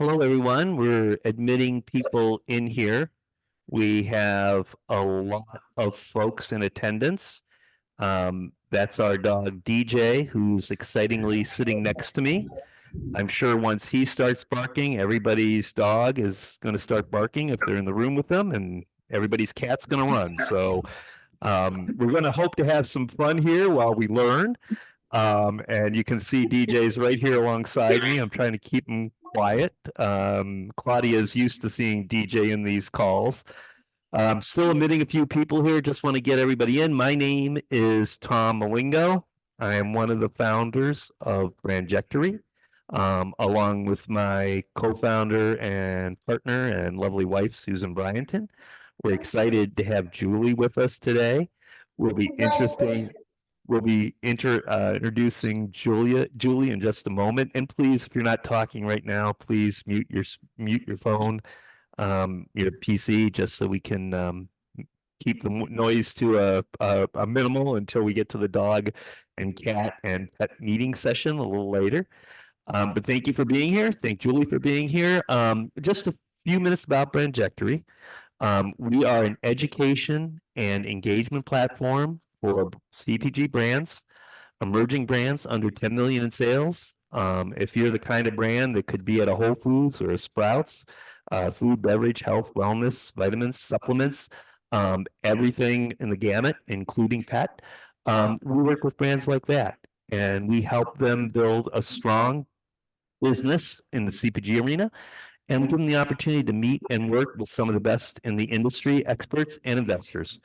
Hello, everyone. We're admitting people in here. We have a lot of folks in attendance. That's our dog DJ, who's excitingly sitting next to me. I'm sure once he starts barking, everybody's dog is going to start barking if they're in the room with them, and everybody's cat's going to run. So we're going to hope to have some fun here while we learn. And you can see DJ's right here alongside me. I'm trying to keep him quiet. Claudia is used to seeing DJ in these calls. Still admitting a few people here. Just want to get everybody in. My name is Tom Malingo. I am one of the founders of Brandjectory, along with my co-founder and partner and lovely wife, Susan Bryanton. We're excited to have Julie with us today. Will be interesting. We'll be introducing Julie in just a moment. And please, if you're not talking right now, please mute your phone, your PC, just so we can keep the noise to a minimal until we get to the dog and cat and pet meeting session a little later. But thank you for being here. Thank Julie for being here. Just a few minutes about Brandjectory. We are an education and engagement platform for CPG brands, emerging brands under 10 million in sales. If you're the kind of brand that could be at a Whole Foods or a Sprouts, food, beverage, health, wellness, vitamins, supplements, everything in the gamut, including pet, we work with brands like that. And we help them build a strong business in the CPG arena, and we give them the opportunity to meet and work with some of the best in the industry, experts and investors.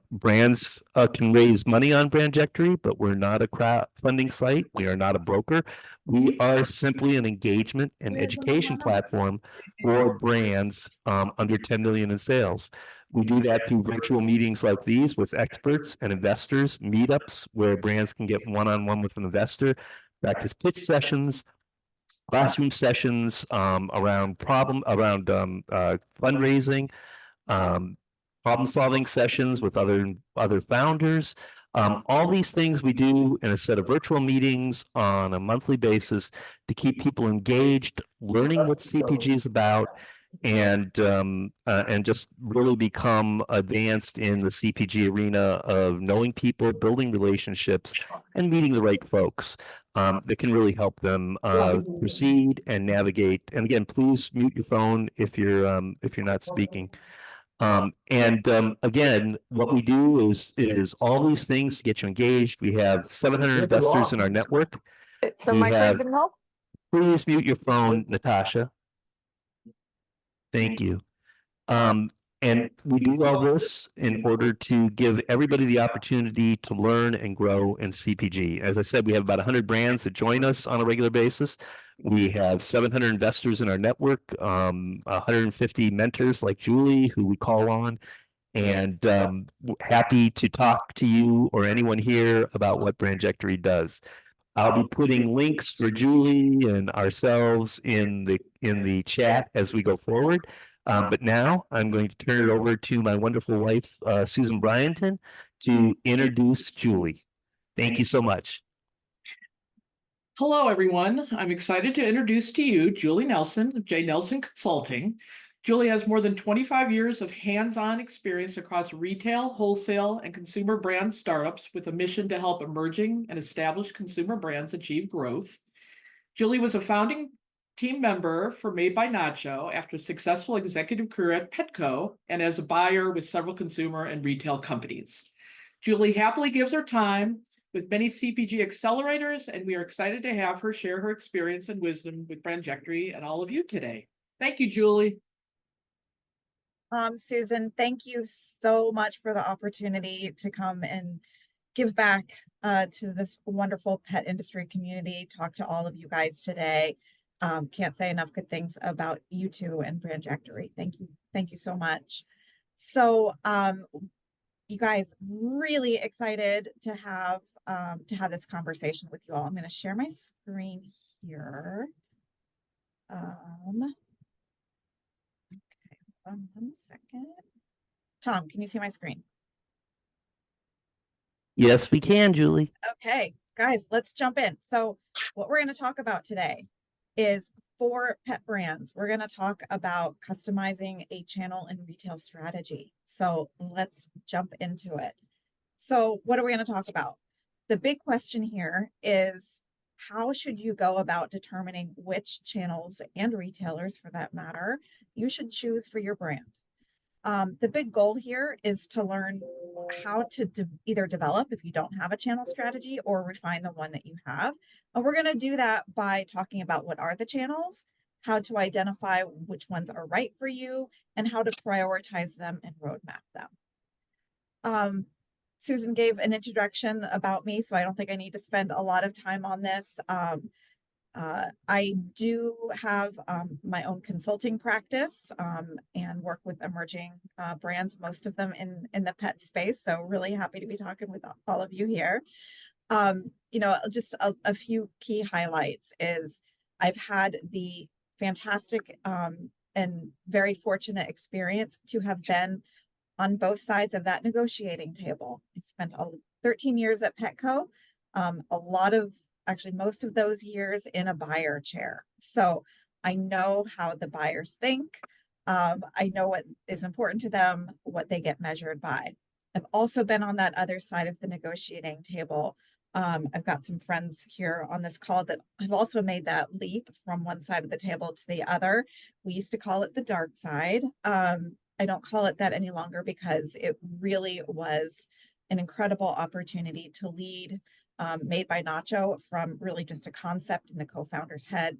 Brands can raise money on Brandjectory, but we're not a crowdfunding site. We are not a broker. We are simply an engagement and education platform for brands under 10 million in sales. We do that through virtual meetings like these with experts and investors, meetups where brands can get one-on-one with an investor, practice pitch sessions, classroom sessions around fundraising, problem solving sessions with other founders. All these things we do in a set of virtual meetings on a monthly basis to keep people engaged, learning what CPG is about, and just really become advanced in the CPG arena of knowing people, building relationships, and meeting the right folks that can really help them proceed and navigate. And again, please mute your phone if you're not speaking. Again, what we do is all these things to get you engaged. We have 700 investors in our network. The mic can help. Please mute your phone, Natasha. Thank you. And we do all this in order to give everybody the opportunity to learn and grow in CPG. As I said, we have about 100 brands that join us on a regular basis. We have 700 investors in our network, 150 mentors like Julie, who we call on, and happy to talk to you or anyone here about what Brandjectory does. I'll be putting links for Julie and ourselves in the chat as we go forward. But now I'm going to turn it over to my wonderful wife, Susan Bryanton, to introduce Julie. Thank you so much. Hello, everyone. I'm excited to introduce to you Julie Nelson of J. Nelson Consulting. Julie has more than 25 years of hands-on experience across retail, wholesale, and consumer brand startups with a mission to help emerging and established consumer brands achieve growth. Julie was a founding team member for Made by Nacho after a successful executive career at Petco and as a buyer with several consumer and retail companies. Julie happily gives her time with many CPG accelerators, and we are excited to have her share her experience and wisdom with Brandjectory and all of you today. Thank you, Julie. Susan, thank you so much for the opportunity to come and give back to this wonderful pet industry community, talk to all of you guys today. Can't say enough good things about you two and Brandjectory. Thank you. Thank you so much. So you guys, really excited to have this conversation with you all. I'm going to share my screen here. Okay, hold on 1 second. Tom, can you see my screen? Yes, we can, Julie. Okay, guys, let's jump in. So what we're going to talk about today is for pet brands, we're going to talk about customizing a channel and retail strategy. So let's jump into it. So what are we going to talk about? The big question here is, how should you go about determining which channels and retailers, for that matter, you should choose for your brand? The big goal here is to learn how to either develop, if you don't have a channel strategy, or refine the one that you have. And we're going to do that by talking about what are the channels, how to identify which ones are right for you, and how to prioritize them and roadmap them. Susan gave an introduction about me, so I don't think I need to spend a lot of time on this. I do have my own consulting practice and work with emerging brands, most of them in the pet space. So really happy to be talking with all of you here. Just a few key highlights is I've had the fantastic and very fortunate experience to have been on both sides of that negotiating table. I spent 13 years at Petco, actually most of those years in a buyer chair. So I know how the buyers think. I know what is important to them, what they get measured by. I've also been on that other side of the negotiating table. I've got some friends here on this call that have also made that leap from one side of the table to the other. We used to call it the dark side. I don't call it that any longer because it really was an incredible opportunity to lead Made by Nacho from really just a concept in the co-founder's head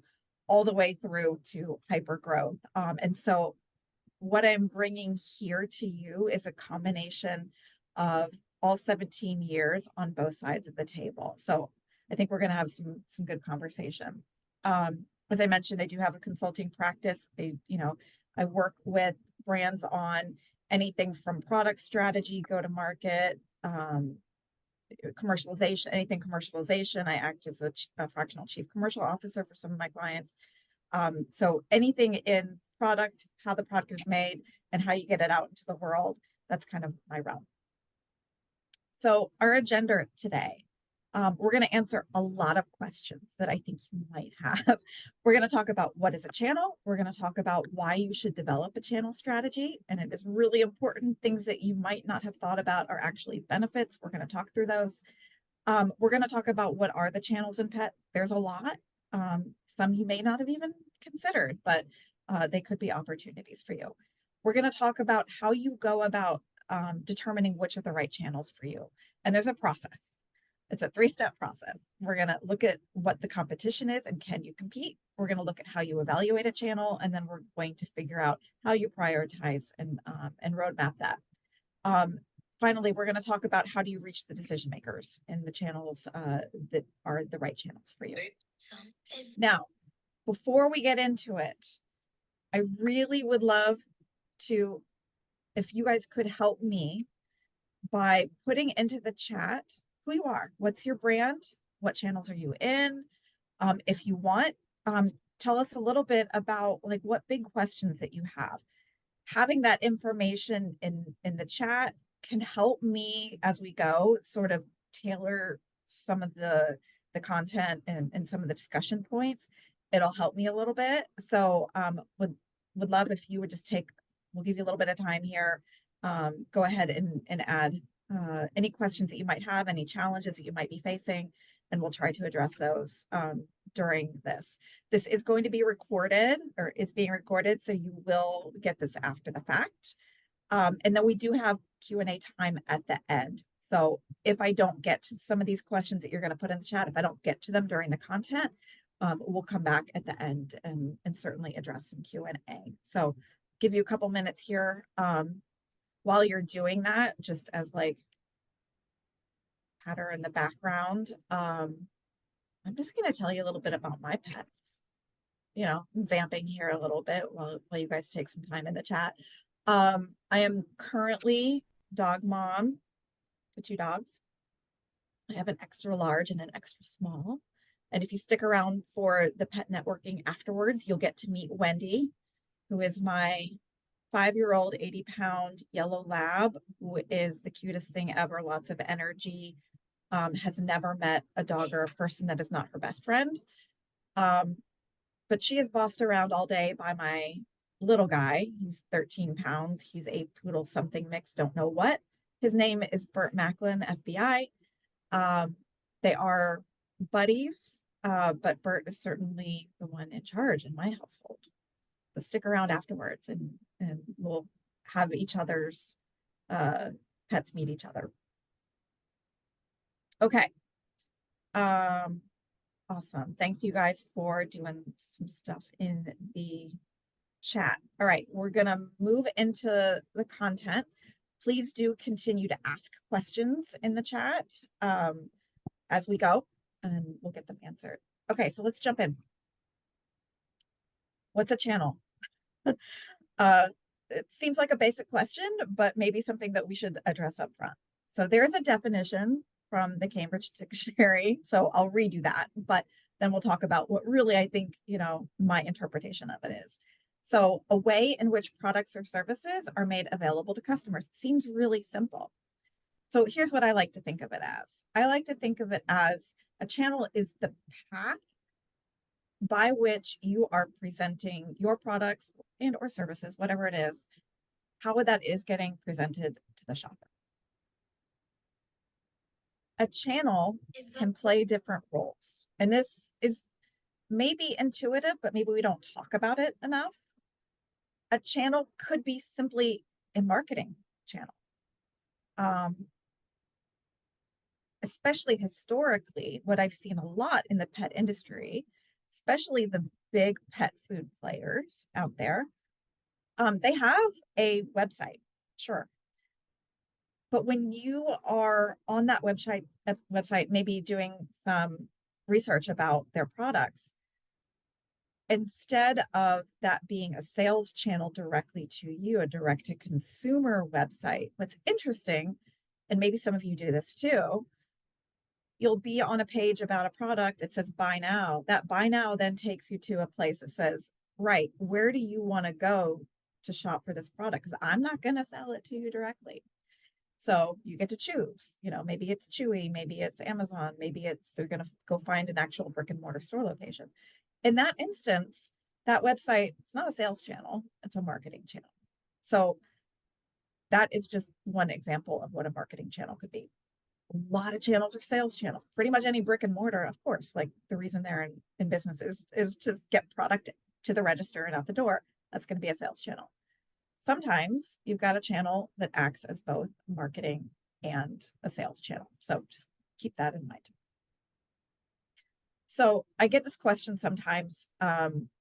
all the way through to hyper growth. And so what I'm bringing here to you is a combination of all 17 years on both sides of the table. So I think we're going to have some good conversation. As I mentioned, I do have a consulting practice. I work with brands on anything from product strategy, go to market, commercialization, anything commercialization. I act as a fractional chief commercial officer for some of my clients. So anything in product, how the product is made, and how you get it out into the world, that's kind of my realm. So our agenda today, we're going to answer a lot of questions that I think you might have. We're going to talk about what is a channel. We're going to talk about why you should develop a channel strategy. And it is really important. Things that you might not have thought about are actually benefits. We're going to talk through those. We're going to talk about what are the channels in pet. There's a lot. Some you may not have even considered, but they could be opportunities for you. We're going to talk about how you go about determining which are the right channels for you. And there's a process. It's a 3-step process. We're going to look at what the competition is and can you compete. We're going to look at how you evaluate a channel, and then we're going to figure out how you prioritize and roadmap that. Finally, we're going to talk about how do you reach the decision makers in the channels that are the right channels for you. Now, before we get into it, I really would love to, if you guys could help me by putting into the chat who you are, what's your brand, what channels are you in? If you want, tell us a little bit about like what big questions that you have. Having that information in the chat can help me as we go sort of tailor some of the content and some of the discussion points. It'll help me a little bit. So would love if you would just we'll give you a little bit of time here. Go ahead and add any questions that you might have, any challenges that you might be facing, and we'll try to address those during this. This is going to be recorded, or it's being recorded, so you will get this after the fact. And then we do have Q&A time at the end. So if I don't get to some of these questions that you're going to put in the chat, if I don't get to them during the content, we'll come back at the end and certainly address some Q&A. So give you a couple minutes here. While you're doing that, just as like patter in the background, I'm just going to tell you a little bit about my pets. I'm vamping here a little bit while you guys take some time in the chat. I am currently dog mom to 2 dogs. I have an extra large and an extra small. And if you stick around for the pet networking afterwards, you'll get to meet Wendy, who is my 5-year-old 80-pound yellow lab, who is the cutest thing ever, lots of energy, has never met a dog or a person that is not her best friend. but she is bossed around all day by my little guy. He's 13 pounds. He's a poodle something mix, don't know what. His name is Burt Macklin, FBI. They are buddies, but Burt is certainly the one in charge in my household. So stick around afterwards and we'll have each other's pets meet each other. Okay. Awesome. Thanks you guys for doing some stuff in the chat. All right, we're gonna move into the content. Please do continue to ask questions in the chat as we go, and we'll get them answered. Okay, so let's jump in. What's a channel? It seems like a basic question, but maybe something that we should address up front. So there's a definition from the Cambridge Dictionary, so I'll read you that, but then we'll talk about what really I think, my interpretation of it is. So a way in which products or services are made available to customers. Seems really simple. So here's what I like to think of it as. I like to think of it as a channel is the path by which you are presenting your products and or services, whatever it is, how that is getting presented to the shopper. A channel can play different roles. And this is maybe intuitive, but maybe we don't talk about it enough. A channel could be simply a marketing channel. Especially historically, what I've seen a lot in the pet industry, especially the big pet food players out there, they have a website, sure. But when you are on that website, maybe doing some research about their products, instead of that being a sales channel directly to you, a direct to consumer website, what's interesting, and maybe some of you do this too, you'll be on a page about a product. It says buy now. That buy now then takes you to a place that says, right, where do you want to go to shop for this product? Because I'm not going to sell it to you directly. So you get to choose, maybe it's Chewy, maybe it's Amazon, maybe they're going to go find an actual brick and mortar store location. In that instance, that website, it's not a sales channel, it's a marketing channel. So that is just one example of what a marketing channel could be. A lot of channels are sales channels. Pretty much any brick and mortar, of course, like the reason they're in business is to get product to the register and out the door. That's going to be a sales channel. Sometimes you've got a channel that acts as both marketing and a sales channel. So just keep that in mind. So I get this question sometimes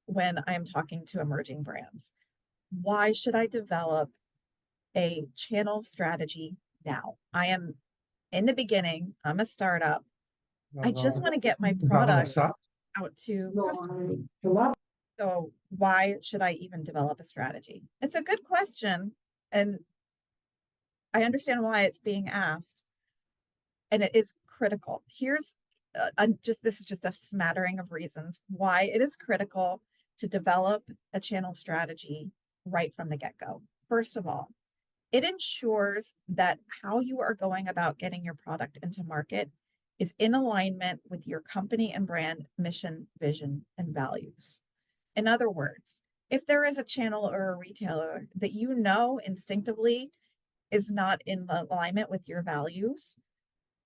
when I'm talking to emerging brands. Why should I develop a channel strategy now? I am in the beginning. I'm a startup. I just want to get my product out to customers. So why should I even develop a strategy? It's a good question. And I understand why it's being asked. And it is critical. Here's this is just a smattering of reasons why it is critical to develop a channel strategy right from the get-go. First of all, it ensures that how you are going about getting your product into market is in alignment with your company and brand mission, vision, and values. In other words, if there is a channel or a retailer that you know instinctively is not in alignment with your values,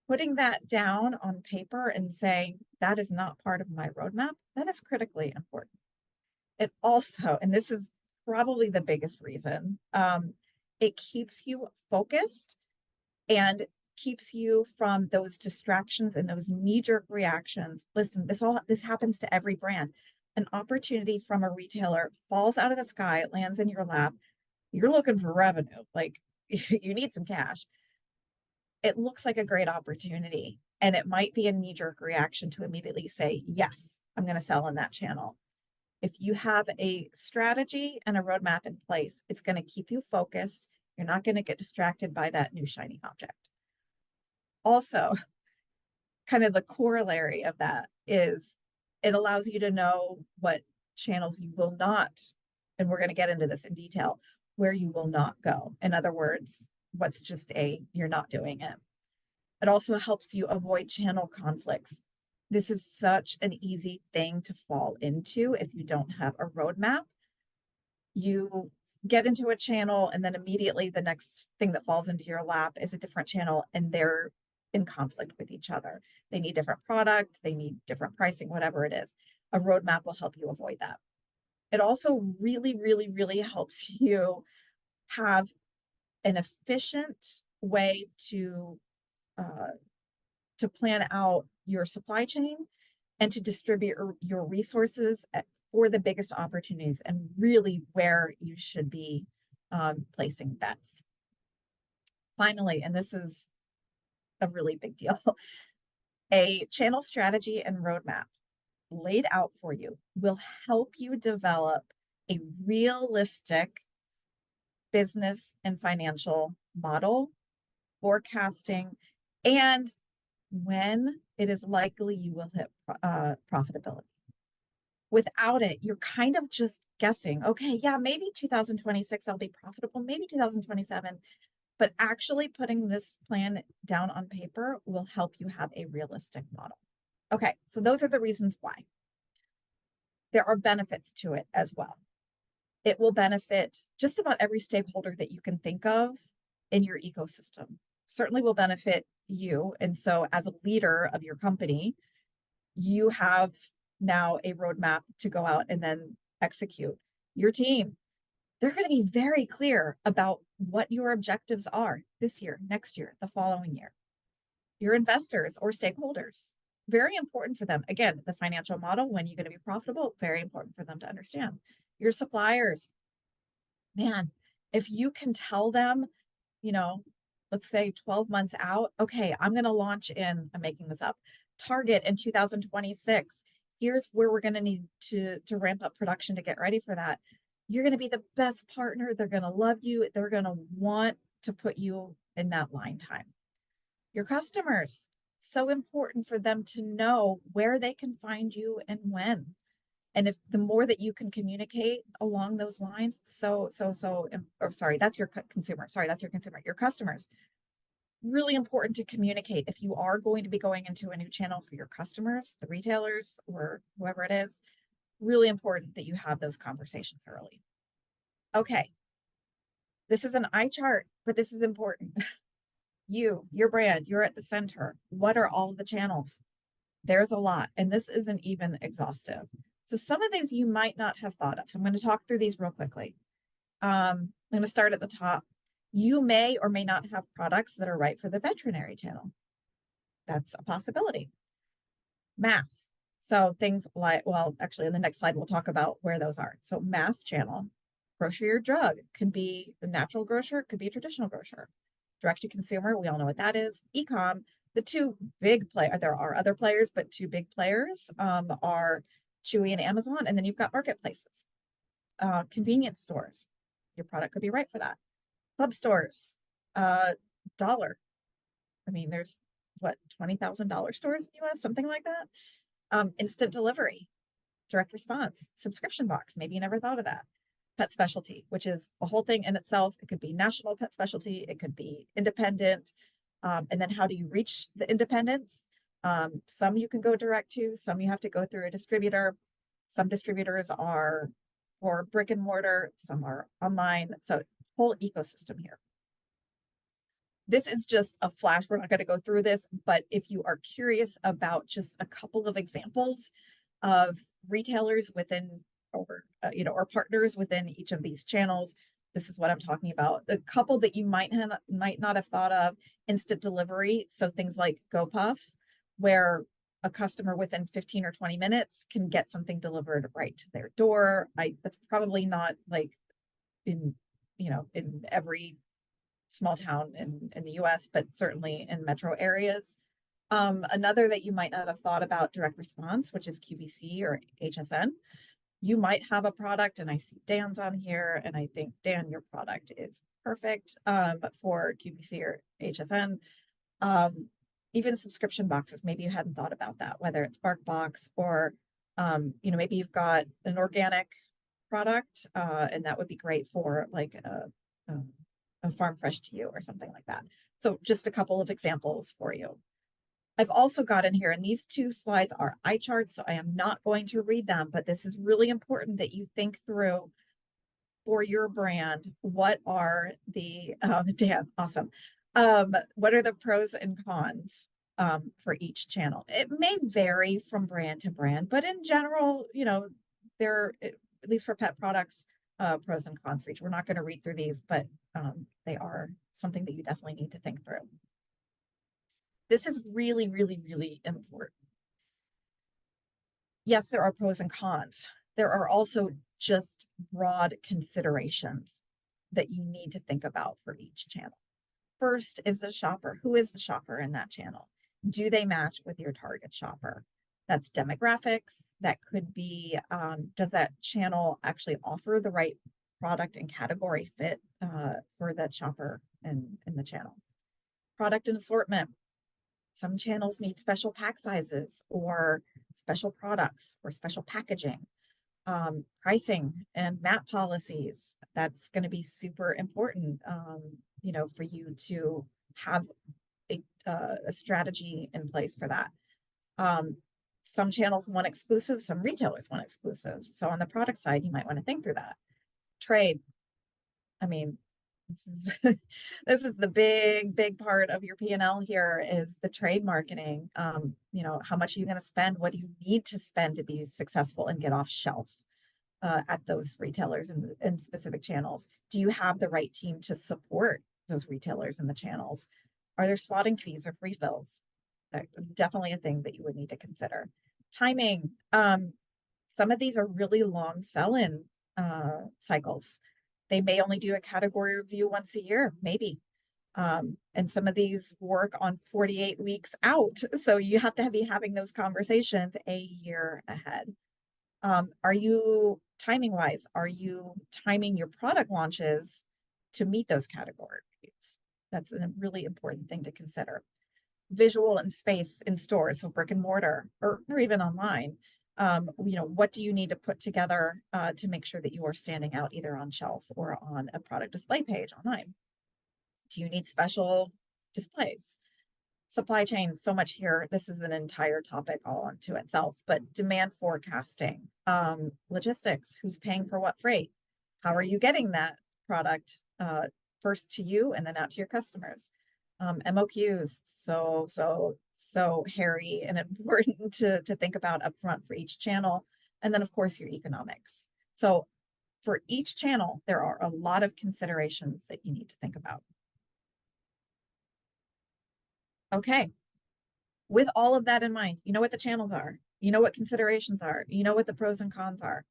putting that down on paper and saying that is not part of my roadmap, that is critically important. It also, and this is probably the biggest reason, it keeps you focused and keeps you from those distractions and those knee-jerk reactions. Listen, this happens to every brand. An opportunity from a retailer falls out of the sky, it lands in your lap. You're looking for revenue, like you need some cash. It looks like a great opportunity, and it might be a knee-jerk reaction to immediately say, yes, I'm going to sell in that channel. If you have a strategy and a roadmap in place, it's going to keep you focused. You're not going to get distracted by that new shiny object. Also, kind of the corollary of that is it allows you to know what channels you will not, and we're going to get into this in detail, where you will not go. In other words, what's just you're not doing it. It also helps you avoid channel conflicts. This is such an easy thing to fall into if you don't have a roadmap. You get into a channel and then immediately the next thing that falls into your lap is a different channel and they're in conflict with each other. They need different product, they need different pricing, whatever it is. A roadmap will help you avoid that. It also really, really, really helps you have an efficient way to plan out your supply chain and to distribute your resources for the biggest opportunities and really where you should be placing bets. Finally, and this is a really big deal, a channel strategy and roadmap laid out for you will help you develop a realistic business and financial model, forecasting, and when it is likely you will hit profitability. Without it, you're kind of just guessing, okay, yeah, maybe 2026 I'll be profitable, maybe 2027, but actually putting this plan down on paper will help you have a realistic model. Okay, so those are the reasons why. There are benefits to it as well. It will benefit just about every stakeholder that you can think of in your ecosystem. Certainly will benefit you. And so as a leader of your company, you have now a roadmap to go out and then execute. Your team, they're going to be very clear about what your objectives are this year, next year, the following year. Your investors or stakeholders, very important for them. Again, the financial model, when you're going to be profitable, very important for them to understand. Your suppliers, man, if you can tell them, let's say 12 months out, okay, I'm going to launch in, I'm making this up, Target in 2026. Here's where we're going to need to ramp up production to get ready for that. You're going to be the best partner. They're going to love you. They're going to want to put you in that line time. Your customers, so important for them to know where they can find you and when. And if the more that you can communicate along those lines, that's your consumer. Sorry, that's your consumer. Your customers, really important to communicate. If you are going to be going into a new channel for your customers, the retailers or whoever it is, really important that you have those conversations early. Okay, this is an eye chart, but this is important. Your brand, you're at the center. What are all the channels? There's a lot, and this isn't even exhaustive. So some of these you might not have thought of. So I'm going to talk through these real quickly. I'm going to start at the top. You may or may not have products that are right for the veterinary channel. That's a possibility. Mass. So things like, well, actually in the next slide, we'll talk about where those are. So mass channel, grocery or drug, could be a natural grocer, could be a traditional grocer. Direct to consumer, we all know what that is. E-com, the two big players, there are other players, but two big players are Chewy and Amazon. And then you've got marketplaces, convenience stores. Your product could be right for that. Club stores, dollar. I mean, there's what, $20,000 stores in the US, something like that. Instant delivery, direct response, subscription box. Maybe you never thought of that. Pet specialty, which is a whole thing in itself. It could be national pet specialty. It could be independent. And then how do you reach the independents? Some you can go direct to, some you have to go through a distributor. Some distributors are for brick and mortar, some are online. So whole ecosystem here. This is just a flash. We're not going to go through this, but if you are curious about just a couple of examples of retailers within or partners within each of these channels, this is what I'm talking about. The couple that you might not have thought of: instant delivery. So things like GoPuff, where a customer within 15 or 20 minutes can get something delivered right to their door. That's probably not like in every small town in the US, but certainly in metro areas. Another that you might not have thought about, direct response, which is QVC or HSN. You might have a product, and I see Dan's on here, and I think, Dan, your product is perfect for QVC or HSN. Even subscription boxes, maybe you hadn't thought about that, whether it's BarkBox or, maybe you've got an organic product, and that would be great for like a farm fresh to you or something like that. So just a couple of examples for you. I've also got in here, and these two slides are eye charts, so I am not going to read them, but this is really important that you think through for your brand. What are the, Dan, awesome. What are the pros and cons for each channel? It may vary from brand to brand, but in general, you know, there, at least for pet products, pros and cons for each. We're not going to read through these, but they are something that you definitely need to think through. This is really, really, really important. Yes, there are pros and cons. There are also just broad considerations that you need to think about for each channel. First is the shopper. Who is the shopper in that channel? Do they match with your target shopper? That's demographics. That could be, does that channel actually offer the right product and category fit for that shopper in the channel? Product and assortment. Some channels need special pack sizes or special products or special packaging. Pricing and MAP policies. That's going to be super important, you know, for you to have a strategy in place for that. Some channels want exclusive, some retailers want exclusive. So on the product side, you might want to think through that. Trade. I mean, this is the big part of your P&L here is the trade marketing. You know, how much are you going to spend? What do you need to spend to be successful and get off shelf at those retailers and specific channels? Do you have the right team to support those retailers and the channels? Are there slotting fees or refills? That is definitely a thing that you would need to consider. Timing. Some of these are really long sell-in cycles. They may only do a category review once a year, maybe. And some of these work on 48 weeks out. So you have to be having those conversations a year ahead. Are you timing wise? Are you timing your product launches to meet those category reviews? That's a really important thing to consider. Visual and space in stores, so brick and mortar or even online. You know, what do you need to put together to make sure that you are standing out either on shelf or on a product display page online? Do you need special displays? Supply chain, so much here. This is an entire topic all unto itself, but demand forecasting, logistics, who's paying for what freight? How are you getting that product first to you and then out to your customers? MOQs, so hairy and important to think about upfront for each channel. And then of course your economics. So for each channel, there are a lot of considerations that you need to think about. Okay, with all of that in mind, you know what the channels are, you know what considerations are, you know what the pros and cons are.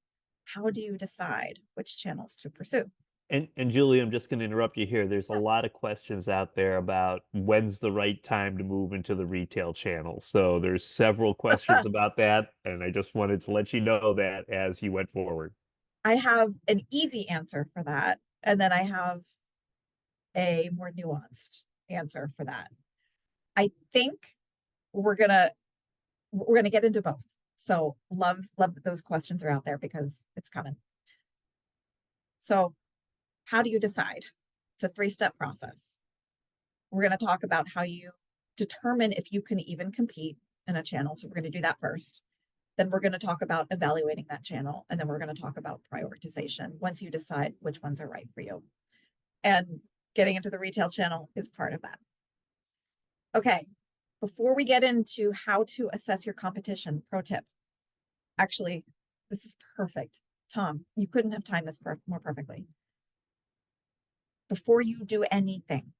How do you decide which channels to pursue? And Julie, I'm just going to interrupt you here. There's a lot of questions out there about when's the right time to move into the retail channel. So there's several questions about that, and I just wanted to let you know that as you went forward. I have an easy answer for that, and then I have a more nuanced answer for that. I think we're gonna get into both. So love that those questions are out there because it's coming. So how do you decide? It's a 3-step process. We're going to talk about how you determine if you can even compete in a channel. So we're going to do that first. Then we're going to talk about evaluating that channel. And then we're going to talk about prioritization once you decide which ones are right for you. And getting into the retail channel is part of that. Okay, before we get into how to assess your competition, pro tip. Actually, this is perfect. Tom, you couldn't have timed this more perfectly. Before you do anything,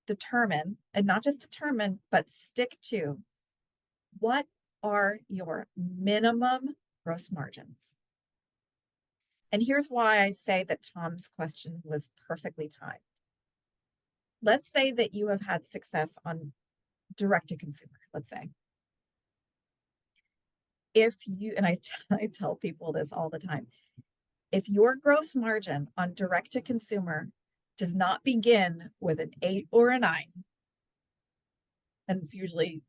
determine, and not just determine, but stick to, what are your minimum gross margins? And here's why I say that Tom's question was perfectly timed. Let's say that you have had success on direct to consumer, let's say. If you, and I tell people this all the time, if your gross margin on direct to consumer does not begin with an 8 or a 9, and it's usually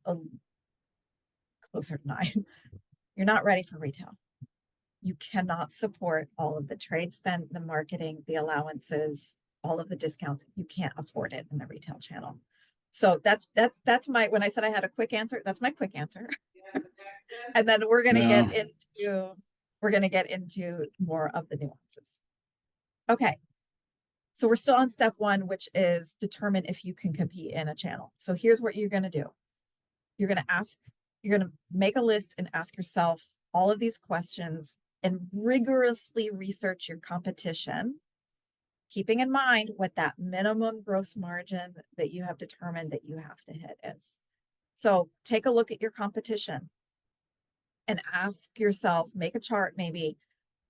closer to 9, you're not ready for retail. You cannot support all of the trade spend, the marketing, the allowances, all of the discounts. You can't afford it in the retail channel. So that's my, when I said I had a quick answer, that's my quick answer. And then we're gonna Yeah. get into more of the nuances. Okay. So we're still on step one, which is determine if you can compete in a channel. So here's what you're gonna do. You're gonna make a list and ask yourself all of these questions and rigorously research your competition, keeping in mind what that minimum gross margin that you have determined that you have to hit is. So take a look at your competition and ask yourself, make a chart maybe,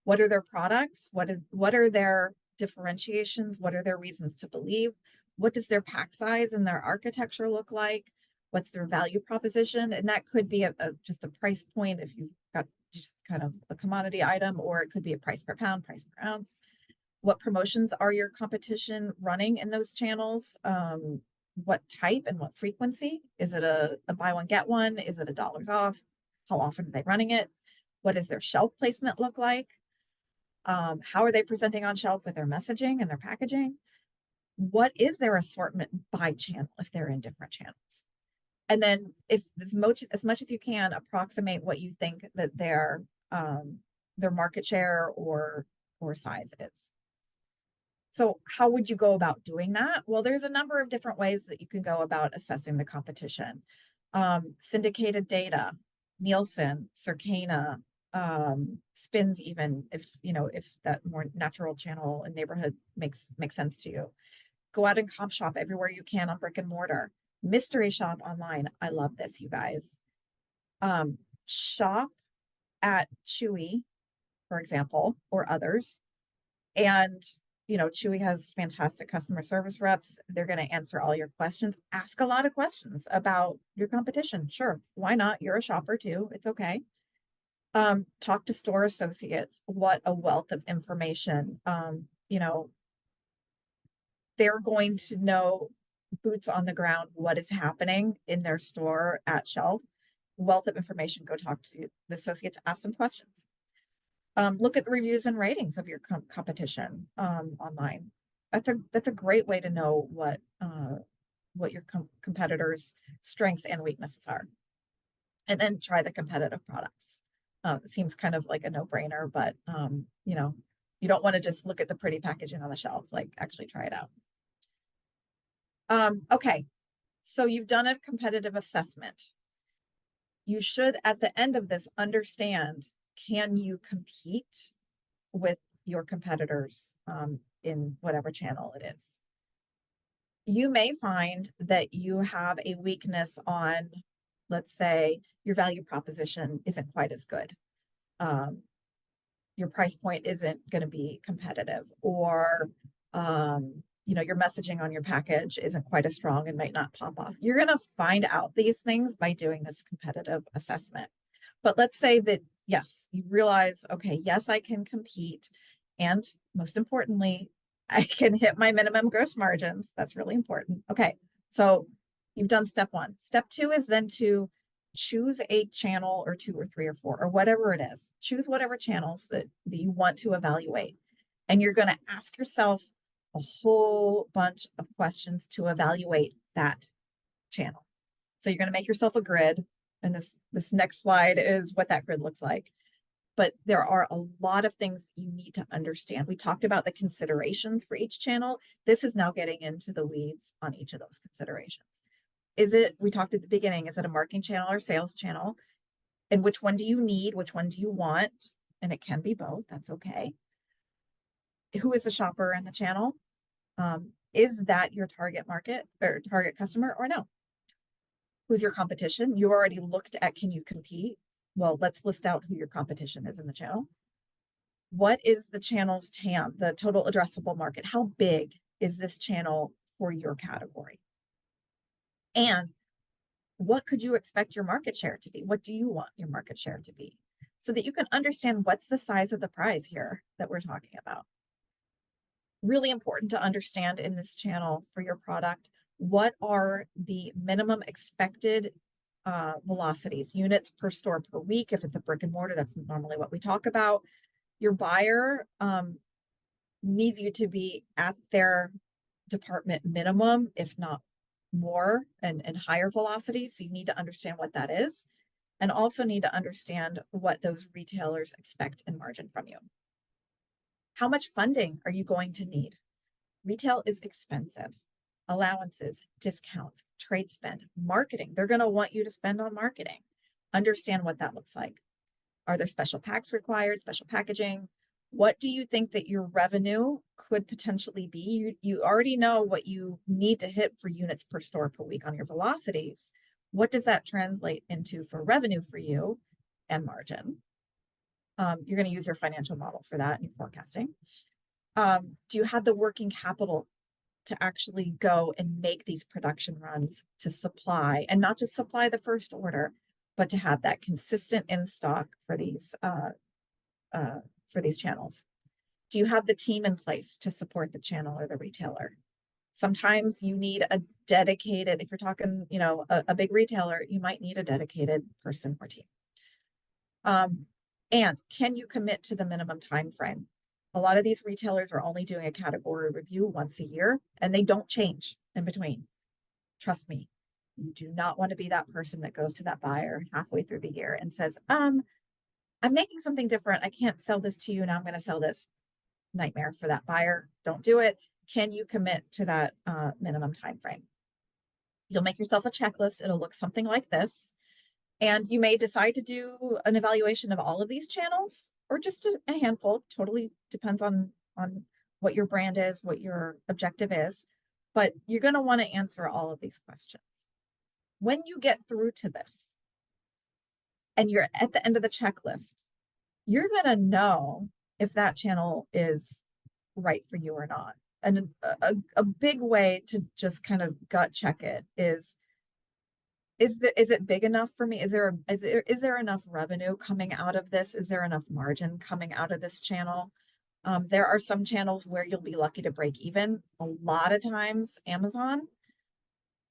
what are their products? What are their differentiations? What are their reasons to believe? What does their pack size and their architecture look like? What's their value proposition? And that could be just a price point if you've got just kind of a commodity item, or it could be a price per pound, price per ounce. What promotions are your competition running in those channels? What type and what frequency? Is it a buy one, get one? Is it $1 off? How often are they running it? What does their shelf placement look like? How are they presenting on shelf with their messaging and their packaging? What is their assortment by channel if they're in different channels? And then if as much as you can, approximate what you think that their market share or size is. So how would you go about doing that? Well, there's a number of different ways that you can go about assessing the competition. Syndicated data, Nielsen, Circana, spins, even if that more natural channel and neighborhood makes sense to you. Go out and comp shop everywhere you can on brick and mortar. Mystery shop online. I love this, you guys. Shop at Chewy, for example, or others. And Chewy has fantastic customer service reps. They're going to answer all your questions. Ask a lot of questions about your competition. Sure, why not? You're a shopper too. It's okay. Talk to store associates. What a wealth of information. They're going to know, boots on the ground, what is happening in their store at shelf. Wealth of information. Go talk to the associates, ask some questions. Look at the reviews and ratings of your competition online. That's a great way to know what your competitors' strengths and weaknesses are. And then try the competitive products. It seems kind of like a no-brainer, but you don't want to just look at the pretty packaging on the shelf, like actually try it out. Okay, so you've done a competitive assessment. You should, at the end of this, understand, can you compete with your competitors in whatever channel it is? You may find that you have a weakness on, let's say, your value proposition isn't quite as good. Your price point isn't going to be competitive, or your messaging on your package isn't quite as strong and might not pop off. You're going to find out these things by doing this competitive assessment. But let's say that, yes, you realize, okay, yes, I can compete. And most importantly, I can hit my minimum gross margins. That's really important. Okay, so you've done step one. Step two is then to choose a channel or 2 or 3 or 4 or whatever it is. Choose whatever channels that you want to evaluate. And you're going to ask yourself a whole bunch of questions to evaluate that channel. So you're going to make yourself a grid. And this next slide is what that grid looks like. But there are a lot of things you need to understand. We talked about the considerations for each channel. This is now getting into the weeds on each of those considerations. We talked at the beginning, is it a marketing channel or sales channel? And which one do you need? Which one do you want? And it can be both. That's okay. Who is the shopper in the channel? Is that your target market or target customer or no? Who's your competition? You already looked at, can you compete? Well, let's list out who your competition is in the channel. What is the channel's TAM, the total addressable market? How big is this channel for your category? And what could you expect your market share to be? What do you want your market share to be? So that you can understand what's the size of the prize here that we're talking about. Really important to understand in this channel for your product, what are the minimum expected velocities, units per store per week. If it's a brick and mortar, that's normally what we talk about. Your buyer needs you to be at their department minimum, if not more and higher velocity. So you need to understand what that is, and also need to understand what those retailers expect in margin from you. How much funding are you going to need? Retail is expensive. Allowances, discounts, trade spend, marketing. They're going to want you to spend on marketing. Understand what that looks like. Are there special packs required, special packaging? What do you think that your revenue could potentially be? You already know what you need to hit for units per store per week on your velocities. What does that translate into for revenue for you and margin? You're going to use your financial model for that and your forecasting. Do you have the working capital to actually go and make these production runs to supply, and not just supply the first order, but to have that consistent in stock for these channels? Do you have the team in place to support the channel or the retailer? Sometimes you need a dedicated, if you're talking, a big retailer, you might need a dedicated person or team. And can you commit to the minimum time frame? A lot of these retailers are only doing a category review once a year, and they don't change in between. Trust me, you do not want to be that person that goes to that buyer halfway through the year and says, I'm making something different. I can't sell this to you. Now I'm going to sell this. Nightmare for that buyer. Don't do it. Can you commit to that minimum time frame? You'll make yourself a checklist. It'll look something like this. And you may decide to do an evaluation of all of these channels or just a handful. Totally depends on what your brand is, what your objective is. But you're going to want to answer all of these questions. When you get through to this and you're at the end of the checklist, you're going to know if that channel is right for you or not. And a big way to just kind of gut check it is it big enough for me? Is there enough revenue coming out of this? Is there enough margin coming out of this channel? There are some channels where you'll be lucky to break even. A lot of times, Amazon,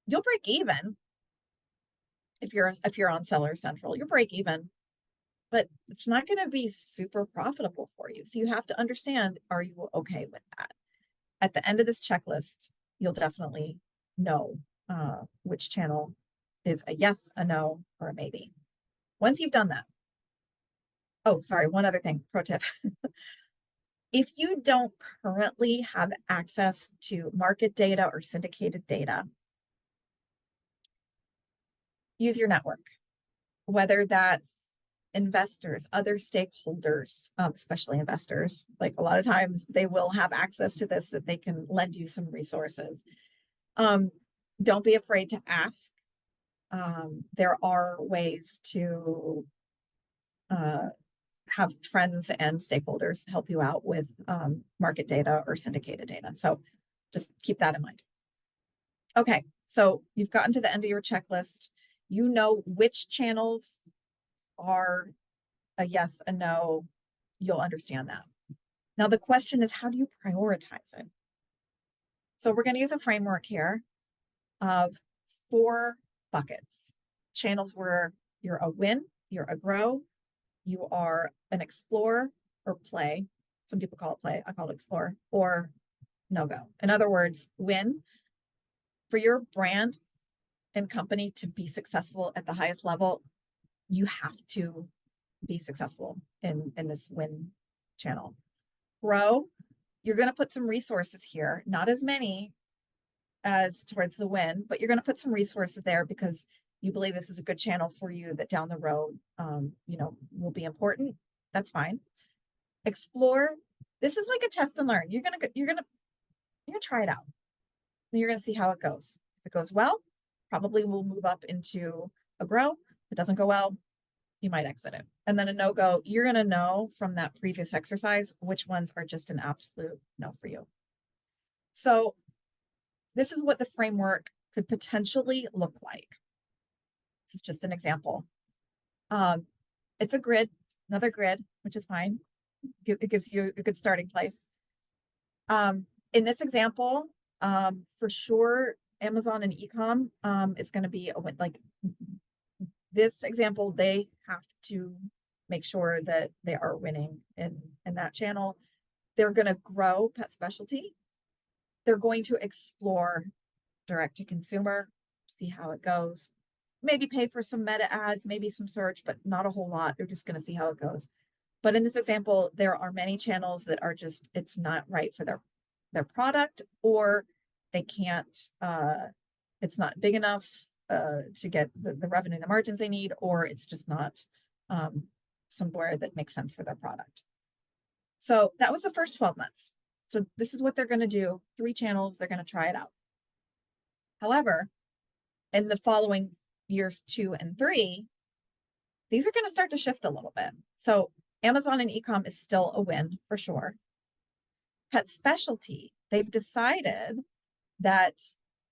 you'll break even if you're on Seller Central. You'll break even, but it's not going to be super profitable for you. So you have to understand: are you okay with that? At the end of this checklist, you'll definitely know which channel is a yes, a no, or a maybe. Once you've done that, oh, sorry, one other thing, pro tip. If you don't currently have access to market data or syndicated data, use your network, whether that's investors, other stakeholders, especially investors. Like a lot of times they will have access to this, that they can lend you some resources. Don't be afraid to ask. There are ways to have friends and stakeholders help you out with market data or syndicated data. So just keep that in mind. Okay, so you've gotten to the end of your checklist. You know which channels are a yes, a no. You'll understand that. Now the question is, how do you prioritize it? So we're going to use a framework here of 4 buckets. Channels where you're a win, you're a grow, you are an explore or play. Some people call it play, I call it explore, or no go. In other words, win. For your brand and company to be successful at the highest level, you have to be successful in this win channel. Grow, you're going to put some resources here, not as many as towards the win, but you're going to put some resources there because you believe this is a good channel for you that down the road, will be important. That's fine. Explore, this is like a test and learn. You're gonna try it out. You're gonna see how it goes. If it goes well, probably we'll move up into a grow. If it doesn't go well, you might exit it. And then a no-go, you're gonna know from that previous exercise which ones are just an absolute no for you. So this is what the framework could potentially look like. This is just an example. It's a grid, another grid, which is fine. It gives you a good starting place. In this example, for sure, Amazon and ecom is going to be like this example. They have to make sure that they are winning in that channel. They're going to grow pet specialty. They're going to explore direct to consumer, see how it goes. Maybe pay for some meta ads, maybe some search, but not a whole lot. They're just going to see how it goes. But in this example, there are many channels that are just, it's not right for their product, or they can't, it's not big enough to get the revenue, the margins they need, or it's just not somewhere that makes sense for their product. So that was the first 12 months. So this is what they're going to do. 3 channels, they're going to try it out. However, in the following years 2 and 3, these are going to start to shift a little bit. So Amazon and e-com is still a win for sure. Pet specialty, they've decided that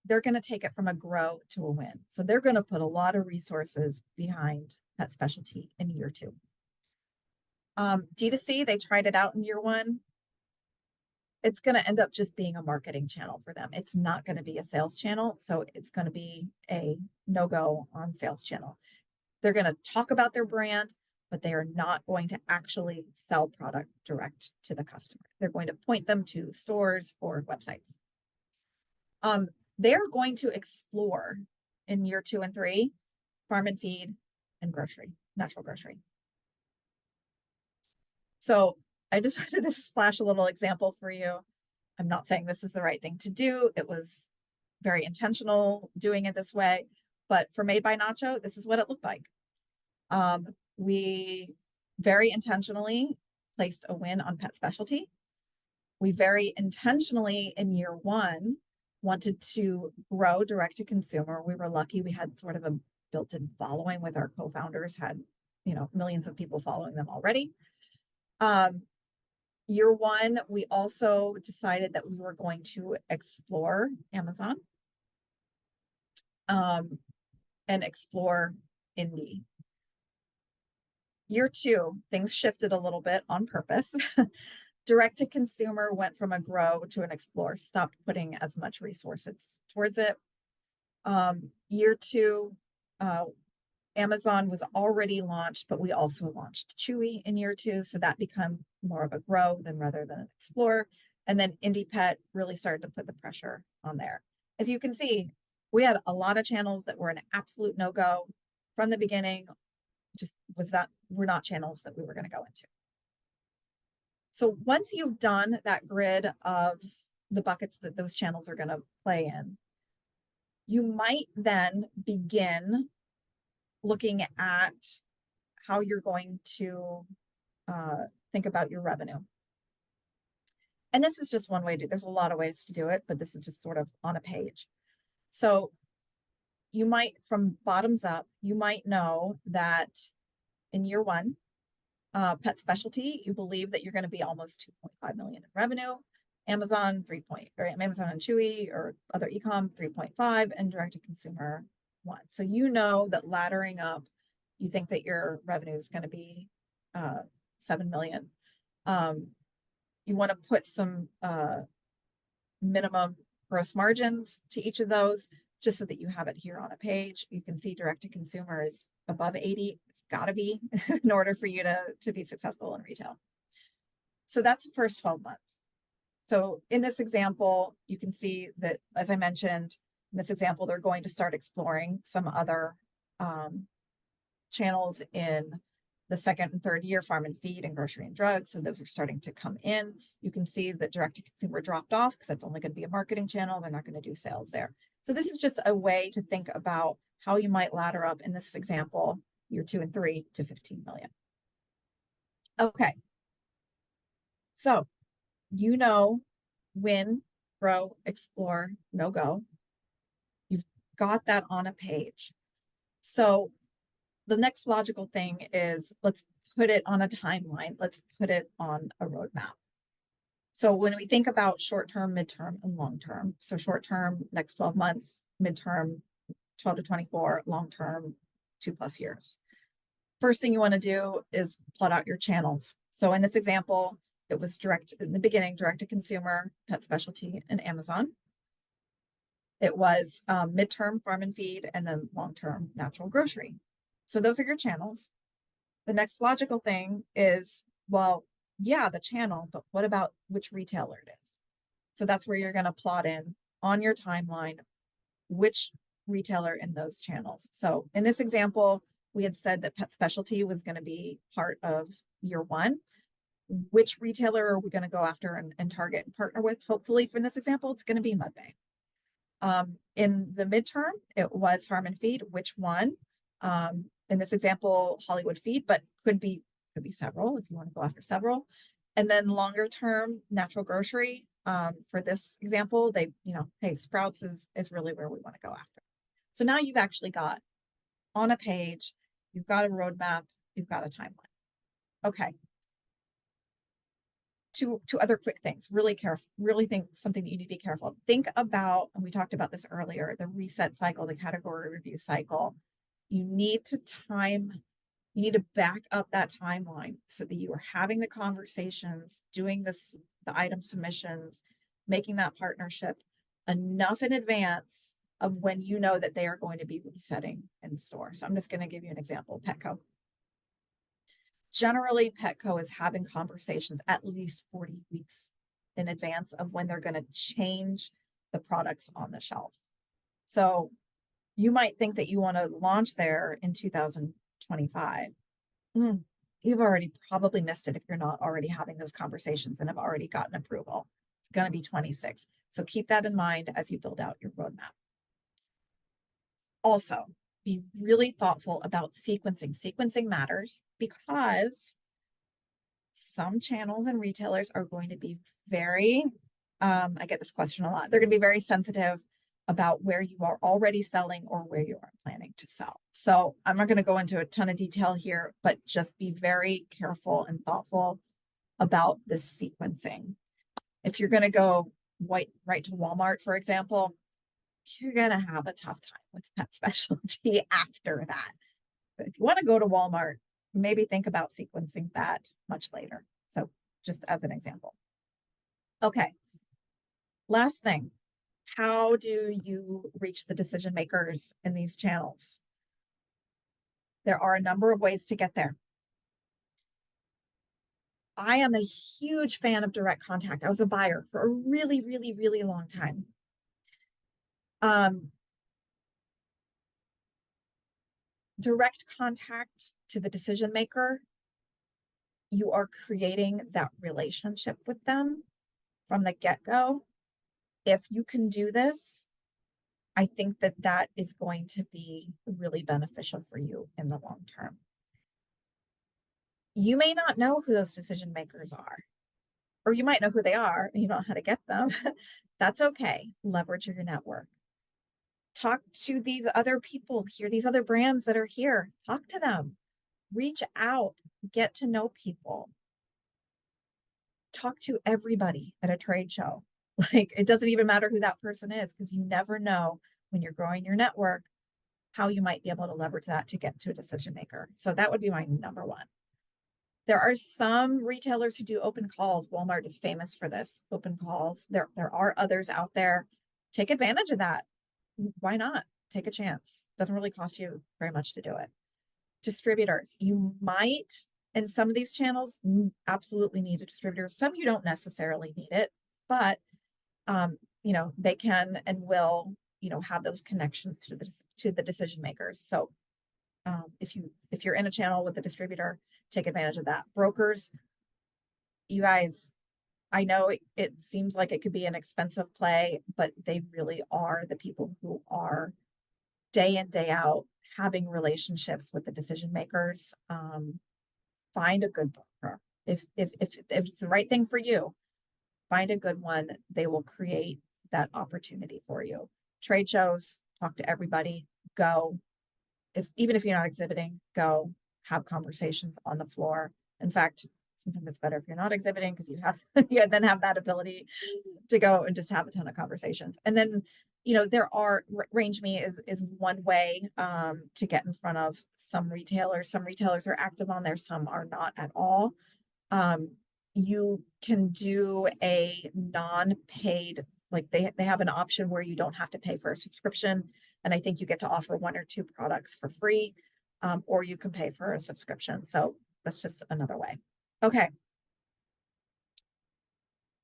they're going to take it from a grow to a win. So they're going to put a lot of resources behind pet specialty in year 2. D2C, they tried it out in year 1. It's going to end up just being a marketing channel for them. It's not going to be a sales channel. So it's going to be a no-go on sales channel. They're going to talk about their brand, but they are not going to actually sell product direct to the customer. They're going to point them to stores or websites. They're going to explore in year 2 and 3, farm and feed and grocery, natural grocery. So I just wanted to flash a little example for you. I'm not saying this is the right thing to do. It was very intentional doing it this way, but for Made by Nacho, this is what it looked like. We very intentionally placed a win on pet specialty. We very intentionally in year 1 wanted to grow direct to consumer. We were lucky we had sort of a built-in following with our co-founders, had, you know, millions of people following them already. Year 1, we also decided that we were going to explore Amazon and explore indie. Year 2, things shifted a little bit on purpose. Direct to consumer went from a grow to an explore, stopped putting as much resources towards it. Year 2, Amazon was already launched, but we also launched Chewy in year 2. So that became more of a grow rather than an explore. And then Indie Pet really started to put the pressure on there. As you can see, we had a lot of channels that were an absolute no-go from the beginning. Just were not channels that we were going to go into. So once you've done that grid of the buckets that those channels are going to play in, you might then begin looking at how you're going to think about your revenue. And this is just one way to, there's a lot of ways to do it, but this is just sort of on a page. So you might, from bottoms up, you might know that in year 1, pet specialty, you believe that you're going to be almost 2.5 million in revenue. Amazon Amazon and Chewy or other e-com 3.5, and direct to consumer 1. So you know that laddering up, you think that your revenue is going to be 7 million. You want to put some minimum gross margins to each of those, just so that you have it here on a page. You can see direct to consumer is above 80. It's got to be in order for you to be successful in retail. So that's the first 12 months. So in this example, you can see that, as I mentioned, in this example, they're going to start exploring some other channels in the 2nd and 3rd year, farm and feed and grocery and drugs. So those are starting to come in. You can see that direct to consumer dropped off because that's only going to be a marketing channel. They're not going to do sales there. So this is just a way to think about how you might ladder up in this example, year 2 and 3 to 15 million. Okay. So, you know, win, grow, explore, no go. You've got that on a page. So the next logical thing is, let's put it on a timeline. Let's put it on a roadmap. So when we think about short-term, midterm, and long-term, so short-term, next 12 months, midterm, 12 to 24, long-term, 2+ years. First thing you want to do is plot out your channels. So in this example, it was in the beginning, direct to consumer, pet specialty, and Amazon. It was midterm, farm and feed, and then long-term, natural grocery. So those are your channels. The next logical thing is, well, yeah, the channel, but what about which retailer it is? So that's where you're going to plot in on your timeline which retailer in those channels. So in this example, we had said that pet specialty was going to be part of year one. Which retailer are we going to go after and target and partner with? Hopefully, for this example, it's going to be Mudbay. In the midterm, it was Farm and Feed. Which one? In this example, Hollywood Feed, but could be several if you want to go after several. And then longer term, Natural Grocery. For this example, they, hey, Sprouts is really where we want to go after. So now you've actually got on a page, you've got a roadmap, you've got a timeline. Okay. Two other quick things, really think something that you need to be careful of. Think about, and we talked about this earlier, the reset cycle, the category review cycle. You need to back up that timeline so that you are having the conversations, doing the item submissions, making that partnership enough in advance of when you know that they are going to be resetting in store. So I'm just going to give you an example, Petco. Generally, Petco is having conversations at least 40 weeks in advance of when they're going to change the products on the shelf. So you might think that you want to launch there in 2025. You've already probably missed it if you're not already having those conversations and have already gotten approval. It's going to be 26. So keep that in mind as you build out your roadmap. Also, be really thoughtful about sequencing. Sequencing matters because some channels and retailers are going to be very, I get this question a lot. They're going to be very sensitive about where you are already selling or where you are planning to sell. So I'm not going to go into a ton of detail here, but just be very careful and thoughtful about this sequencing. If you're going to go right to Walmart, for example, you're going to have a tough time with pet specialty after that. But if you want to go to Walmart, maybe think about sequencing that much later. So just as an example. Okay. Last thing, how do you reach the decision makers in these channels? There are a number of ways to get there. I am a huge fan of direct contact. I was a buyer for a really, really, really long time. Direct contact to the decision maker, you are creating that relationship with them from the get-go. If you can do this, I think that is going to be really beneficial for you in the long term. You may not know who those decision makers are, or you might know who they are and you don't know how to get them. That's okay. Leverage your network. Talk to these other people here, these other brands that are here. Talk to them. Reach out. Get to know people. Talk to everybody at a trade show. Like, it doesn't even matter who that person is, because you never know when you're growing your network how you might be able to leverage that to get to a decision maker. So that would be my number one. There are some retailers who do open calls. Walmart is famous for this, open calls. There are others out there. Take advantage of that. Why not? Take a chance. Doesn't really cost you very much to do it. Distributors, you might, in some of these channels, absolutely need a distributor. Some you don't necessarily need it, but they can and will, have those connections to the decision makers. So if you're in a channel with a distributor, take advantage of that. Brokers, you guys, I know it seems like it could be an expensive play, but they really are the people who are day in, day out having relationships with the decision makers. Find a good broker. If it's the right thing for you, find a good one. They will create that opportunity for you. Trade shows, talk to everybody, go. Even if you're not exhibiting, go have conversations on the floor. In fact, sometimes it's better if you're not exhibiting, because you then have that ability to go and just have a ton of conversations. And then, there are Range Me is one way to get in front of some retailers. Some retailers are active on there, some are not at all. You can do a non-paid, like they have an option where you don't have to pay for a subscription. And I think you get to offer 1 or 2 products for free, or you can pay for a subscription. So that's just another way. Okay.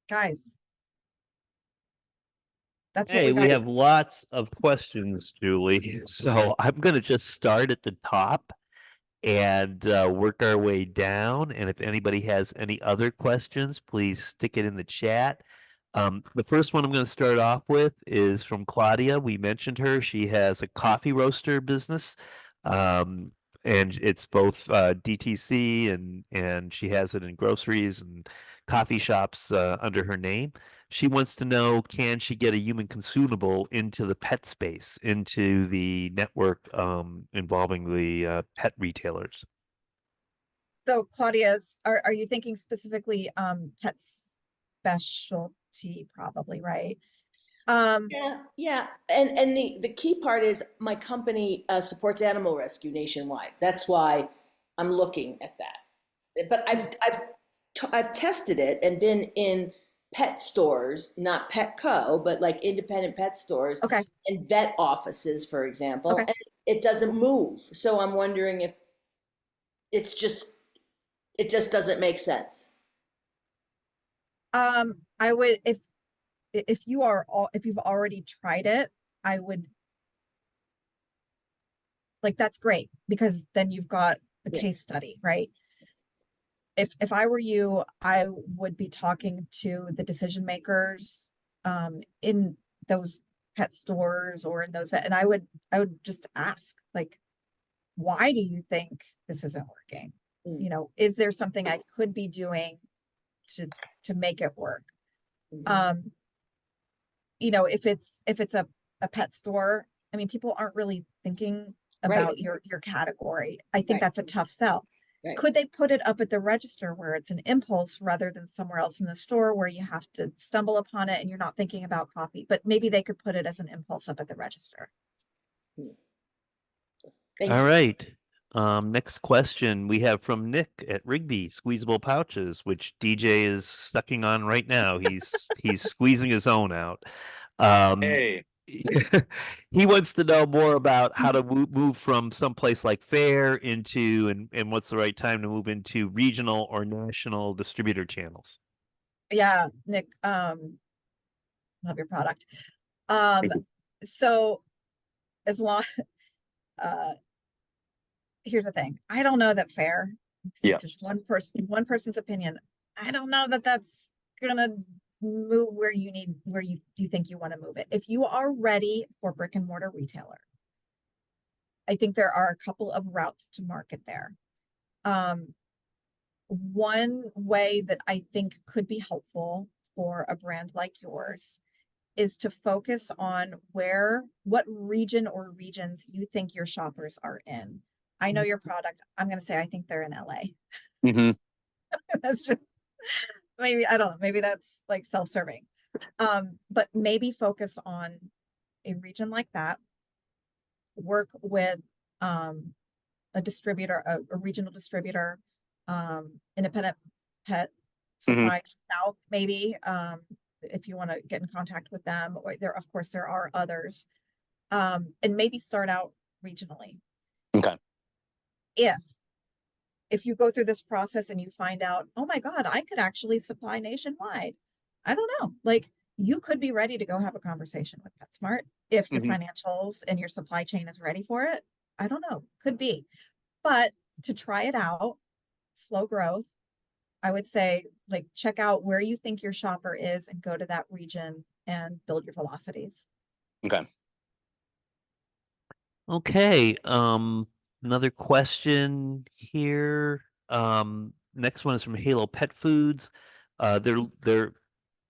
Guys, That's what Hey, we we got. have lots of questions, Julie. So I'm going to just start at the top and work our way down. And if anybody has any other questions, please stick it in the chat. The first one I'm going to start off with is from Claudia. We mentioned her. She has a coffee roaster business, um, and it's both DTC and she has it in groceries and coffee shops under her name. She wants to know, can she get a human consumable into the pet space, into the network involving the pet retailers? So Claudia's, are you thinking specifically pet specialty probably, right? Yeah, yeah. And the key part is my company supports animal rescue nationwide. That's why I'm looking at that. But I've tested it and been in pet stores, not Petco, but like independent pet stores Okay, and vet offices, for example, okay. and it doesn't move. So I'm wondering if it's just it just doesn't make sense. I would, if you are all, if you've already tried it, I would, like, that's great because then you've got a Yeah. case study, right? If I were you, I would be talking to the decision makers in those pet stores or in those and I would just ask, like, why do you think this isn't working? Mm, You know, is there something I could be doing to to make it work? mhm. Um, you know, if it's a pet store, I mean, people aren't really thinking Right, about your category. I think right, that's a tough sell. right. Could they put it up at the register where it's an impulse rather than somewhere else in the store where you have to stumble upon it and you're not thinking about coffee? But maybe they could put it as an impulse up at the register. Mm. Thank All you. right. Next question we have from Nick at Rigby Squeezable Pouches, which DJ is sucking on right now. He's squeezing his own out. Hey, He wants to know more about how to move from someplace like Fair into and what's the right time to move into regional or national distributor channels. Yeah, Nick, love your product. Um, thank you. so as long uh here's the thing. I don't know that fair. This is Yeah. just one person's opinion. I don't know that that's gonna move where you need where you think you want to move it. If you are ready for brick and mortar retailer, I think there are a couple of routes to market there. One way that I think could be helpful for a brand like yours is to focus on what region or regions you think your shoppers are in. I know your product. I'm going to say I think they're in LA. hmm That's just maybe, I don't know, maybe that's like self-serving. But maybe focus on a region like that. Work with a distributor, a regional distributor, independent pet hmm supply south, maybe, if you want to get in contact with them, or there, of course, there are others. And maybe start out regionally. Okay. If you go through this process and you find out, oh my God, I could actually supply nationwide. I don't know. Like, you could be ready to go have a conversation with PetSmart if your hmm financials and your supply chain is ready for it. I don't know. Could be. But to try it out, slow growth, I would say, like, check out where you think your shopper is and go to that region and build your velocities. Okay. Okay, another question here. Next one is from Halo Pet Foods. They're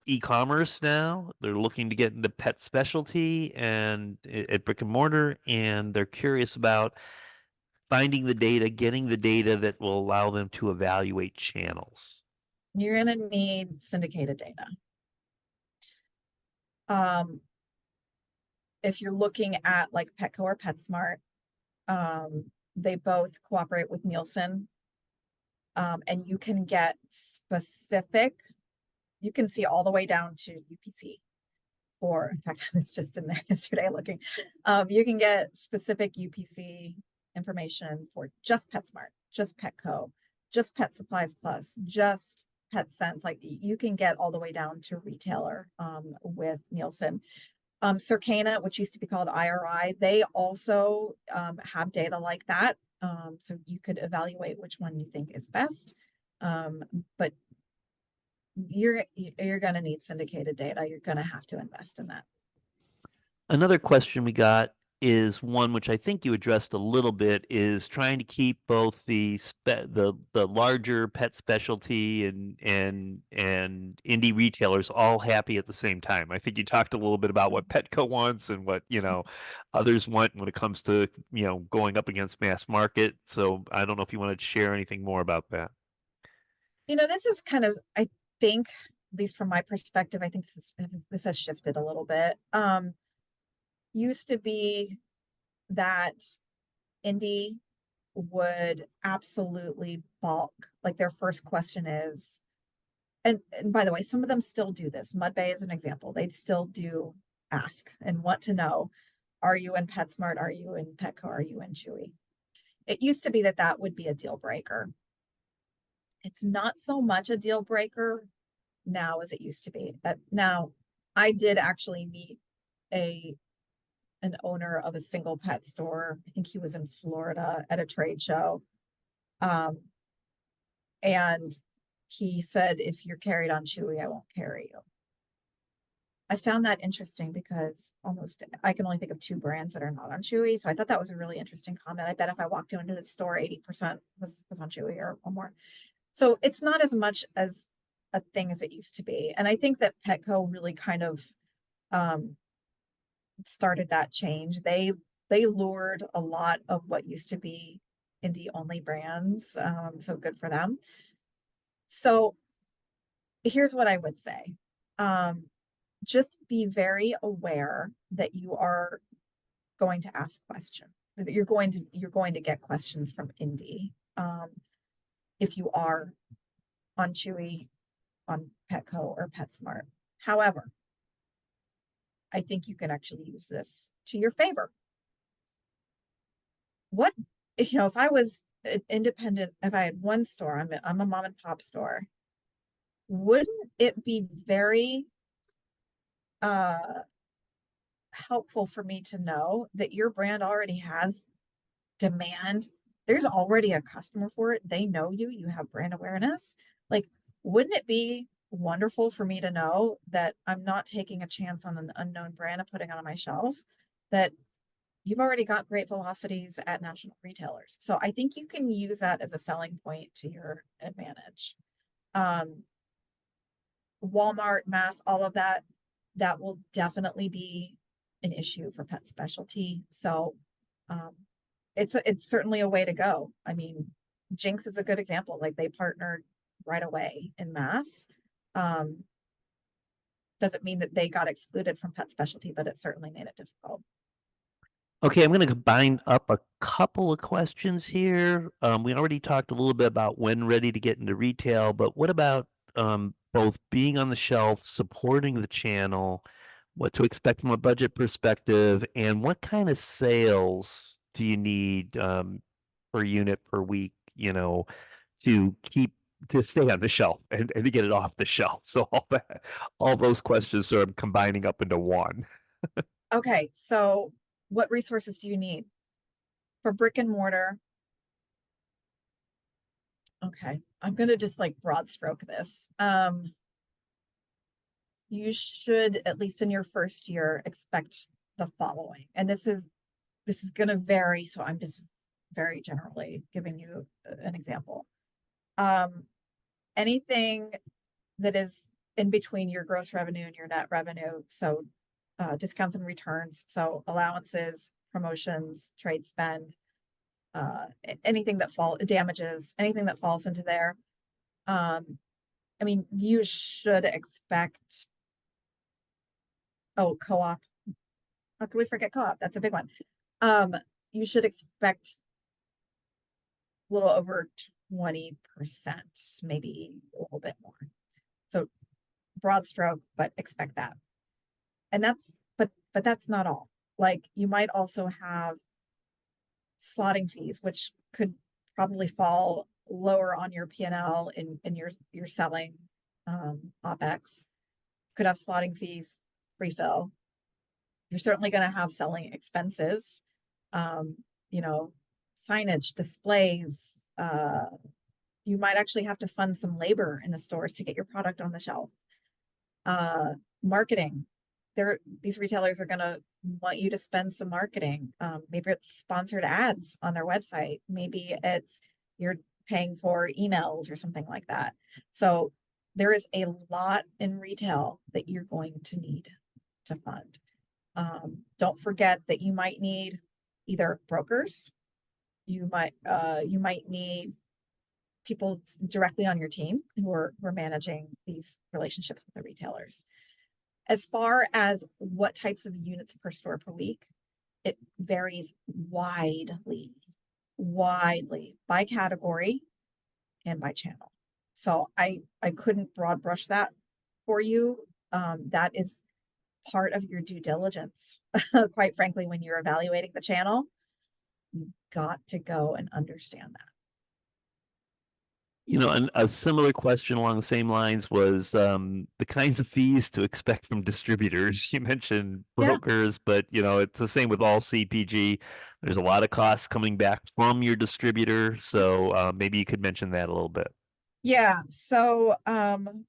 e-commerce now. They're looking to get into pet specialty and at brick and mortar, and they're curious about finding the data, getting the data that will allow them to evaluate channels. You're going to need syndicated data. If you're looking at like Petco or PetSmart, they both cooperate with Nielsen. And you can get specific, you can see all the way down to UPC. Or in fact, I was just in there yesterday looking. You can get specific UPC information for just PetSmart, just Petco, just Pet Supplies Plus, just PetSense. Like, you can get all the way down to retailer with Nielsen. Circana, which used to be called IRI, they also have data like that. So you could evaluate which one you think is best. But you're going to need syndicated data. You're going to have to invest in that. Another question we got is one which I think you addressed a little bit, is trying to keep both the larger pet specialty and indie retailers all happy at the same time. I think you talked a little bit about what Petco wants and what, others want when it comes to, going up against mass market. So I don't know if you wanted to share anything more about that. This is kind of, I think, at least from my perspective, I think this has shifted a little bit. Used to be that indie would absolutely balk. Like their first question is, and by the way, some of them still do this. Mudbay is an example. They still do ask and want to know, are you in PetSmart? Are you in Petco? Are you in Chewy? It used to be that would be a deal breaker. It's not so much a deal breaker now as it used to be. Now, I did actually meet an owner of a single pet store. I think he was in Florida at a trade show. And he said, if you're carried on Chewy, I won't carry you. I found that interesting because I can only think of 2 brands that are not on Chewy. So I thought that was a really interesting comment. I bet if I walked into the store, 80% was on Chewy or more. So it's not as much as a thing as it used to be. And I think that Petco really kind of started that change. They lured a lot of what used to be indie only brands. So good for them. So here's what I would say. Just be very aware that you are going to ask questions. That you're going to get questions from indie. If you are on Chewy, on Petco or PetSmart. However, I think you can actually use this to your favor. If I was independent, if I had one store, I'm a mom and pop store, wouldn't it be very helpful for me to know that your brand already has demand? There's already a customer for it. They know you have brand awareness. Like, wouldn't it be wonderful for me to know that I'm not taking a chance on an unknown brand and putting it on my shelf, that you've already got great velocities at national retailers? So I think you can use that as a selling point to your advantage. Walmart, mass, all of that will definitely be an issue for pet specialty. So it's certainly a way to go. I mean, Jinx is a good example. Like, they partnered right away in mass. Doesn't mean that they got excluded from pet specialty, but it certainly made it difficult. Okay, I'm going to combine up a couple of questions here. We already talked a little bit about when ready to get into retail, but what about both being on the shelf, supporting the channel, what to expect from a budget perspective, and what kind of sales do you need per unit per week, to stay on the shelf and to get it off the shelf? So all those questions are combining up into one. Okay, so what resources do you need for brick and mortar? Okay, I'm going to just broad stroke this. You should, at least in your first year, expect the following. And this is going to vary. So I'm just very generally giving you an example. Anything that is in between your gross revenue and your net revenue. So discounts and returns. So allowances, promotions, trade spend, anything that damages, anything that falls into there. I mean, you should expect, co-op. How could we forget co-op? That's a big one. You should expect a little over 20%, maybe a little bit more. So broad stroke, but expect that. And but that's not all. Like, you might also have slotting fees, which could probably fall lower on your P&L in your selling OpEx. Could have slotting fees, refill. You're certainly going to have selling expenses, you know, signage, displays. You might actually have to fund some labor in the stores to get your product on the shelf. Marketing. These retailers are going to want you to spend some marketing. Maybe it's sponsored ads on their website. Maybe it's you're paying for emails or something like that. So there is a lot in retail that you're going to need to fund. Don't forget that you might need either brokers, you might need people directly on your team who are managing these relationships with the retailers. As far as what types of units per store per week, it varies widely by category and by channel. So I couldn't broad brush that for you. That is part of your due diligence. Quite frankly, when you're evaluating the channel, you've got to go and understand that. You know, and a similar question along the same lines was the kinds of fees to expect from distributors. You mentioned Yeah. brokers, but you know, it's the same with all CPG. There's a lot of costs coming back from your distributor, so maybe you could mention that a little bit. Yeah. So I'm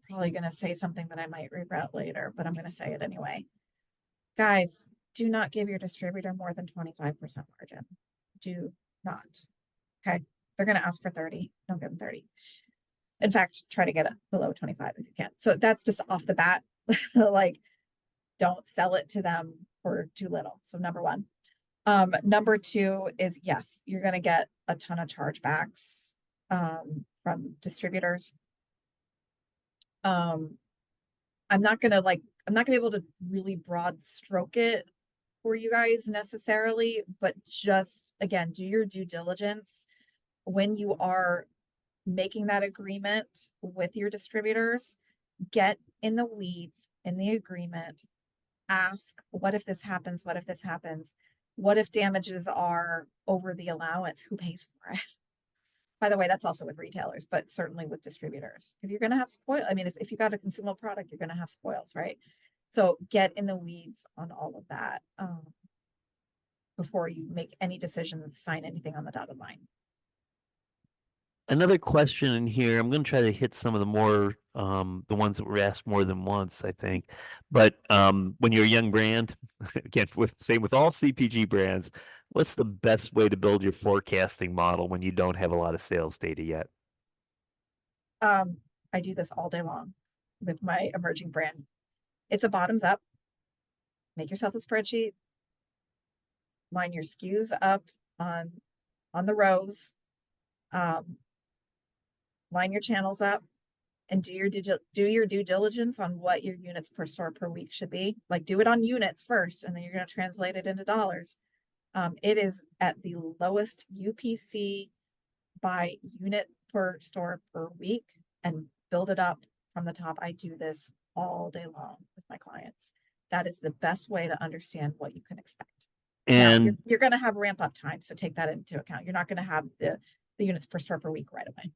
probably going to say something that I might regret later, but I'm going to say it anyway. Guys, do not give your distributor more than 25% margin. Do not. Okay. They're going to ask for 30. Don't give them 30. In fact, try to get it below 25 if you can. So that's just off the bat. Like, don't sell it to them for too little. So number one. Number two is, yes, you're going to get a ton of chargebacks from distributors. I'm not going to be able to really broad stroke it for you guys necessarily, but just again, do your due diligence when you are making that agreement with your distributors. Get in the weeds in the agreement. Ask, what if this happens? What if this happens? What if damages are over the allowance? Who pays for it? By the way, that's also with retailers, but certainly with distributors, because you're going to have spoil. I mean, if you got a consumable product, you're going to have spoils, right? So get in the weeds on all of that before you make any decisions, sign anything on the dotted line. Another question in here, I'm going to try to hit some of the more, the ones that were asked more than once, I think. But when you're a young brand, again, with all CPG brands, what's the best way to build your forecasting model when you don't have a lot of sales data yet? I do this all day long with my emerging brand. It's a bottoms up. Make yourself a spreadsheet. Line your SKUs up on the rows. Line your channels up, and do your due diligence on what your units per store per week should be. Like, do it on units first, and then you're going to translate it into dollars. It is at the lowest UPC by unit per store per week, and build it up from the top. I do this all day long with my clients. That is the best way to understand what you can expect. And now, you're going to have ramp up time, so take that into account. You're not going to have the units per store per week right away.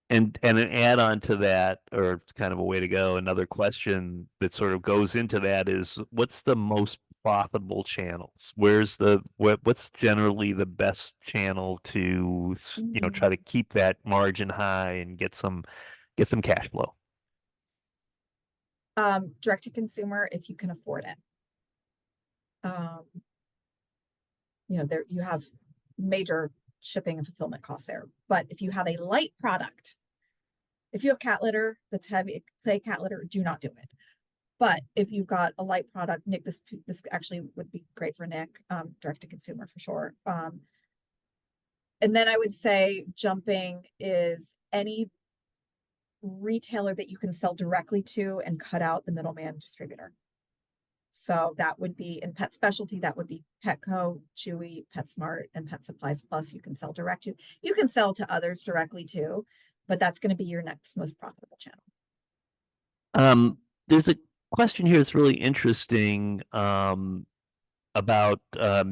And an add-on to that, or it's kind of a way to go, another question that sort of goes into that is, what's the most profitable channels? What's generally the best channel to, try to keep that margin high and get some cash flow? Direct to consumer, if you can afford it. There you have major shipping and fulfillment costs there. But if you have a light product, if you have cat litter that's heavy, clay cat litter, do not do it. But if you've got a light product, Nick, this actually would be great for Nick, direct to consumer for sure. And then I would say jumping is any retailer that you can sell directly to and cut out the middleman distributor. So that would be in pet specialty, that would be Petco, Chewy, PetSmart, and Pet Supplies Plus. You can sell direct to. You can sell to others directly too, but that's going to be your next most profitable channel. There's a question here that's really interesting about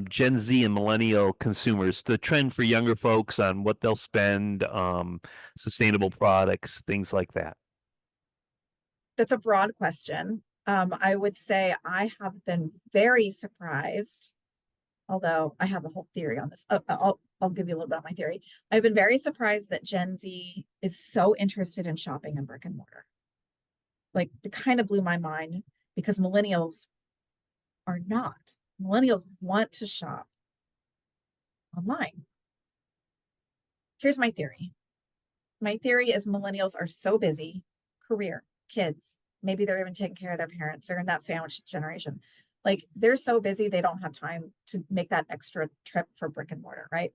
Gen Z and millennial consumers, the trend for younger folks on what they'll spend, sustainable products, things like that. That's a broad question. I would say I have been very surprised, although I have a whole theory on this. I'll give you a little bit of my theory. I've been very surprised that Gen Z is so interested in shopping in brick and mortar. Like, it kind of blew my mind because millennials are not. Millennials want to shop online. Here's my theory. My theory is millennials are so busy, career, kids, maybe they're even taking care of their parents. They're in that sandwich generation. Like, they're so busy, they don't have time to make that extra trip for brick and mortar, right?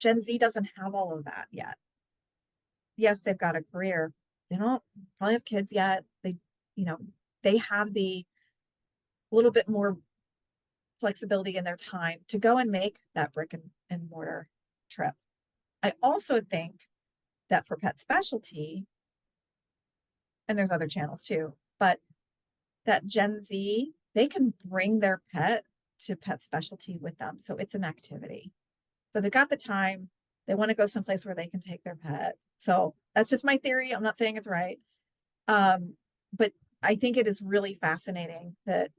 Gen Z doesn't have all of that yet. Yes, they've got a career. They don't probably have kids yet. They have the little bit more flexibility in their time to go and make that brick and mortar trip. I also think that for pet specialty, and there's other channels too, but that Gen Z, they can bring their pet to pet specialty with them. So it's an activity. So they've got the time. They want to go someplace where they can take their pet. So that's just my theory. I'm not saying it's right. But I think it is really fascinating that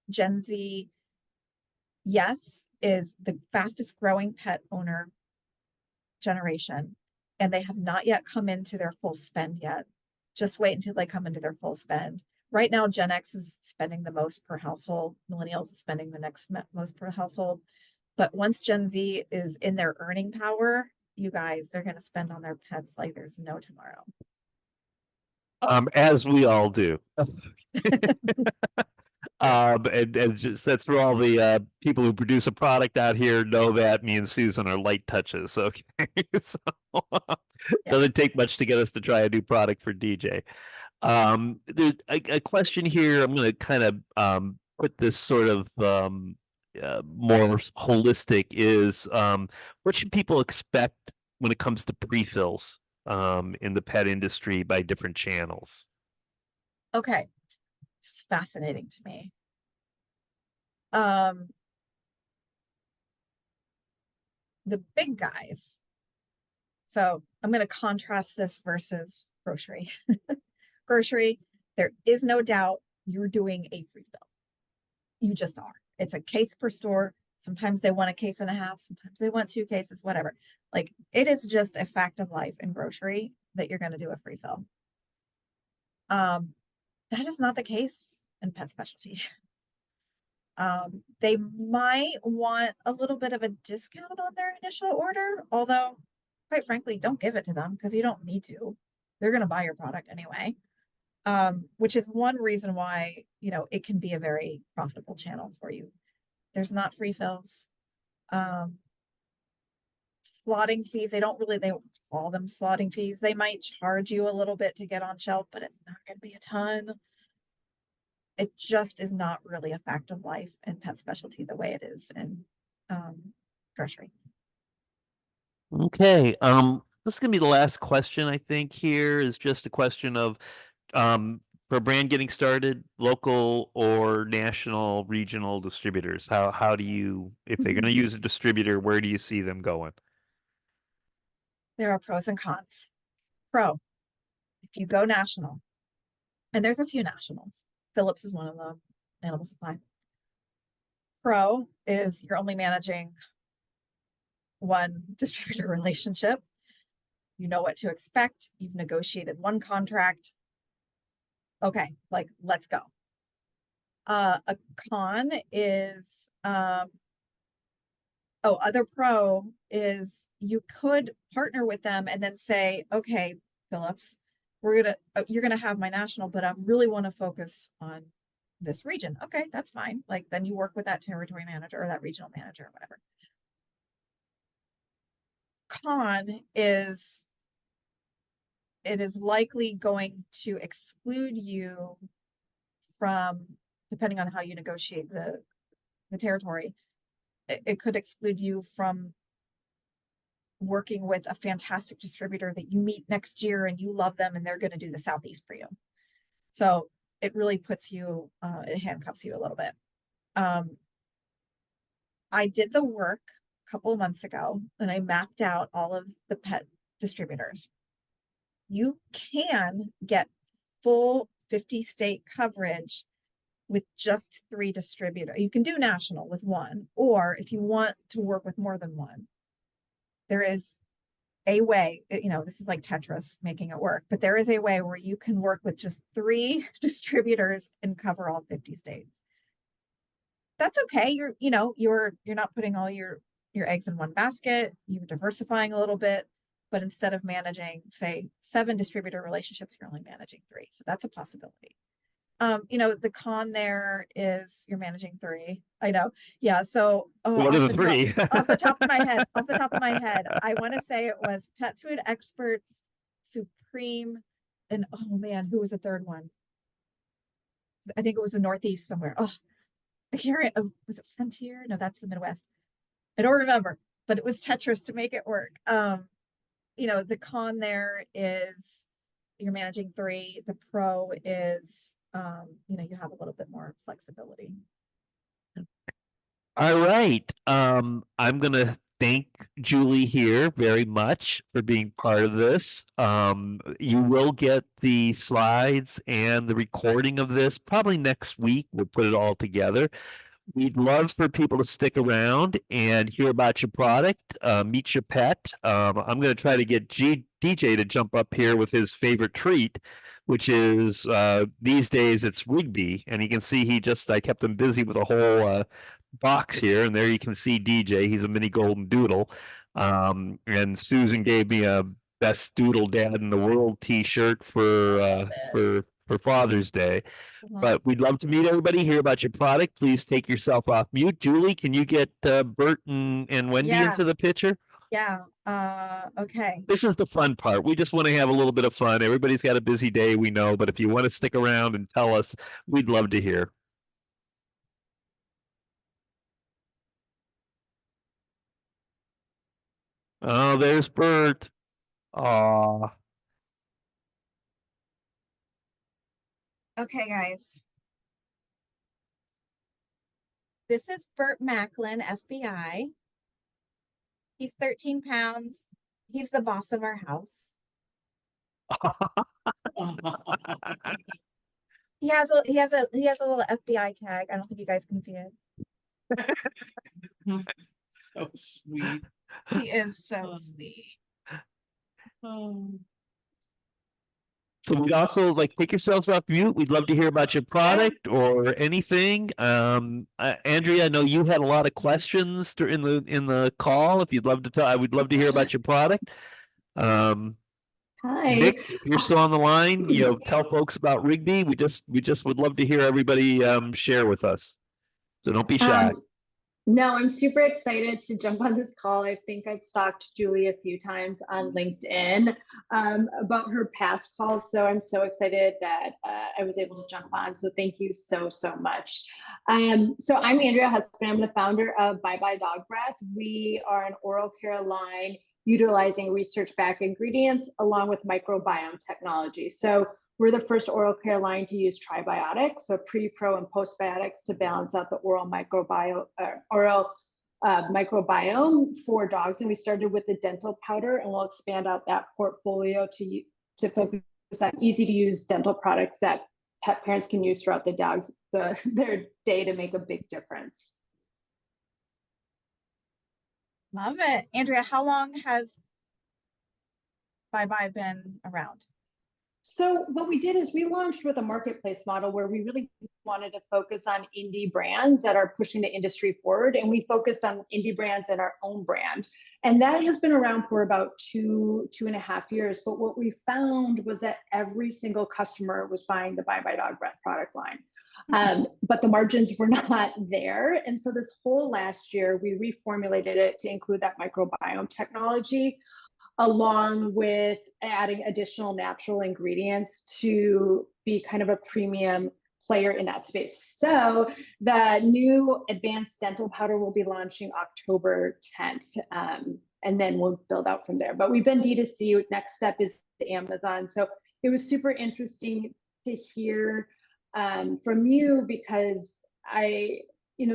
Gen Z, yes, is the fastest growing pet owner generation, and they have not yet come into their full spend yet. Just wait until they come into their full spend. Right now, Gen X is spending the most per household. Millennials is spending the next most per household. But once Gen Z is in their earning power, you guys, they're going to spend on their pets like there's no tomorrow. As we all do. And just that's for all the people who produce a product out here know that me and Susan are light touches. Okay, so doesn't take much to get us to try a new product for DJ. There's a question here. I'm going to kind of put this sort of more holistic. Is what should people expect when it comes to pre-fills in the pet industry by different channels? Okay. It's fascinating to me. The big guys. So I'm going to contrast this versus grocery. Grocery, there is no doubt you're doing a free fill. You just are. It's a case per store. Sometimes they want a case and a half. Sometimes they want 2 cases, whatever. Like, it is just a fact of life in grocery that you're going to do a free fill. That is not the case in pet specialty. They might want a little bit of a discount on their initial order, although, quite frankly, don't give it to them because you don't need to. They're going to buy your product anyway, which is one reason why, it can be a very profitable channel for you. There's not free fills. Slotting fees, they don't call them slotting fees. They might charge you a little bit to get on shelf, but it's not going to be a ton. It just is not really a fact of life in pet specialty the way it is in grocery. Okay. This is gonna be the last question, I think. Here is just a question of for a brand getting started, local or national, regional distributors. How do you, if they're gonna use a distributor, where do you see them going? There are pros and cons. Pro, if you go national, and there's a few nationals, Phillips is one of them, Animal Supply. Pro is you're only managing one distributor relationship. You know what to expect. You've negotiated one contract. Okay, like, let's go. A con is, other pro is you could partner with them and then say, okay, Phillips, you're gonna have my national, but I really want to focus on this region. Okay, that's fine. Like, then you work with that territory manager or that regional manager or whatever. Con is it is likely going to exclude you from, depending on how you negotiate the territory, it could exclude you from working with a fantastic distributor that you meet next year and you love them and they're going to do the Southeast for you. So it really puts you, it handcuffs you a little bit. I did the work a couple of months ago and I mapped out all of the pet distributors. You can get full 50-state coverage with just 3 distributors. You can do national with one, or if you want to work with more than one, there is a way, this is like Tetris making it work, but there is a way where you can work with just 3 distributors and cover all 50 states. That's okay. You're not putting all your eggs in one basket. You're diversifying a little bit, but instead of managing, say, 7 distributor relationships, you're only managing 3. So that's a possibility. The con there is you're managing 3. I know. Yeah. So What are the 3? off the top of my head, I want to say it was Pet Food Experts, Supreme, and oh man, who was the third one? I think it was the Northeast somewhere. Oh, I can't remember. Was it Frontier? No, that's the Midwest. I don't remember, but it was Tetris to make it work. The con there is you're managing 3. The pro is, you have a little bit more flexibility. All right. I'm gonna thank Julie here very much for being part of this. You will get the slides and the recording of this probably next week. We'll put it all together. We'd love for people to stick around and hear about your product, meet your pet. I'm going to try to get DJ to jump up here with his favorite treat, which is these days it's Rigby. And you can see I kept him busy with a whole box here. And there you can see DJ. He's a mini golden doodle. And Susan gave me a best doodle dad in the world t-shirt for Father's Day. But we'd love to meet everybody, hear about your product. Please take yourself off mute. Julie, can you get Bert and Wendy into the picture? Yeah. Okay. This is the fun part. We just want to have a little bit of fun. Everybody's got a busy day, we know, but if you want to stick around and tell us, we'd love to hear. Oh, there's Bert. Aw. Okay, guys. This is Bert Macklin, FBI. He's 13 pounds. He's the boss of our house. He has a little FBI tag. I don't think you guys can see it. So sweet. He is so sweet. So we'd also take yourselves off mute. We'd love to hear about your product or anything. Andrea, I know you had a lot of questions in the call. If you'd love to tell, I would love to hear about your product. Hi. Nick, if you're still on the line, tell folks about Rigby. We just would love to hear everybody share with us. So don't be shy. No, I'm super excited to jump on this call. I think I've stalked Julie a few times on LinkedIn about her past calls. So I'm so excited that I was able to jump on. So thank you so much. So I'm Andrea Husband. I'm the founder of Bye Bye Dog Breath. We are an oral care line utilizing research-backed ingredients along with microbiome technology. So we're the first oral care line to use tribiotics, so pre, pro, and postbiotics to balance out the oral microbiome for dogs. And we started with the dental powder, and we'll expand out that portfolio to focus on easy to use dental products that pet parents can use throughout their day to make a big difference. Love it. Andrea, how long has Bye Bye been around? So what we did is we launched with a marketplace model where we really wanted to focus on indie brands that are pushing the industry forward. And we focused on indie brands and our own brand. And that has been around for about two and a half years. But what we found was that every single customer was buying the Bye Bye Dog Breath product line. But the margins were not there. And so this whole last year, we reformulated it to include that microbiome technology, along with adding additional natural ingredients to be kind of a premium player in that space. So the new advanced dental powder will be launching October 10th, and then we'll build out from there. But we've been D2C. Next step is Amazon. So it was super interesting to hear from you, because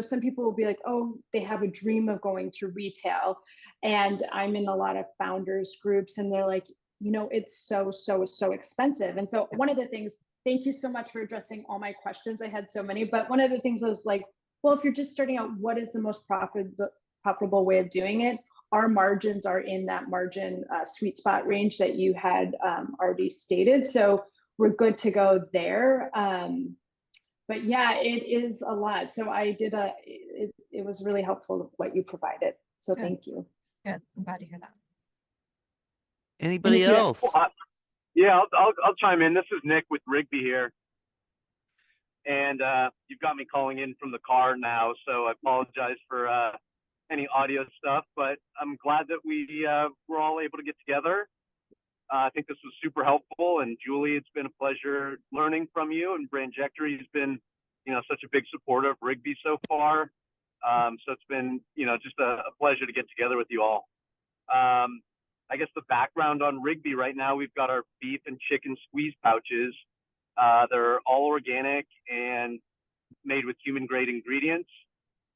some people will be like, oh, they have a dream of going to retail. And I'm in a lot of founders groups, and they're like, it's so expensive. And so one of the things, thank you so much for addressing all my questions. I had so many, but one of the things was like, well, if you're just starting out, what is the most profitable way of doing it? Our margins are in that margin sweet spot range that you had already stated. So we're good to go there. But yeah, it is a lot. So it was really helpful what you provided. So Good. thank you. Good. I'm glad to hear that. Anybody if you- else? Yeah, I'll chime in. This is Nick with Rigby here. And you've got me calling in from the car now, so I apologize for any audio stuff, but I'm glad that we were all able to get together. I think this was super helpful, and Julie, it's been a pleasure learning from you, and Brandjectory has been, such a big supporter of Rigby so far. So it's been, just a pleasure to get together with you all. I guess the background on Rigby right now, we've got our beef and chicken squeeze pouches. They're all organic and made with human grade ingredients.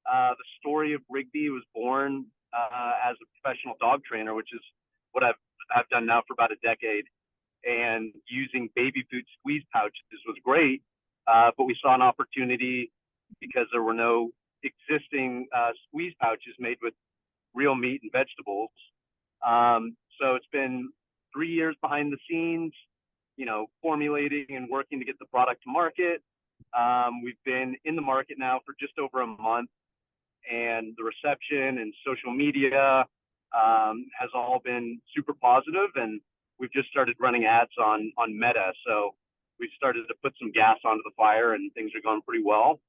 The story of Rigby was born as a professional dog trainer, which is what I've done now for about a decade. And using baby food squeeze pouches was great, but we saw an opportunity because there were no existing squeeze pouches made with real meat and vegetables. So it's been 3 years behind the scenes, formulating and working to get the product to market. We've been in the market now for just over a month, and the reception and social media has all been super positive, and we've just started running ads on Meta. So we've started to put some gas onto the fire, and things are going pretty well.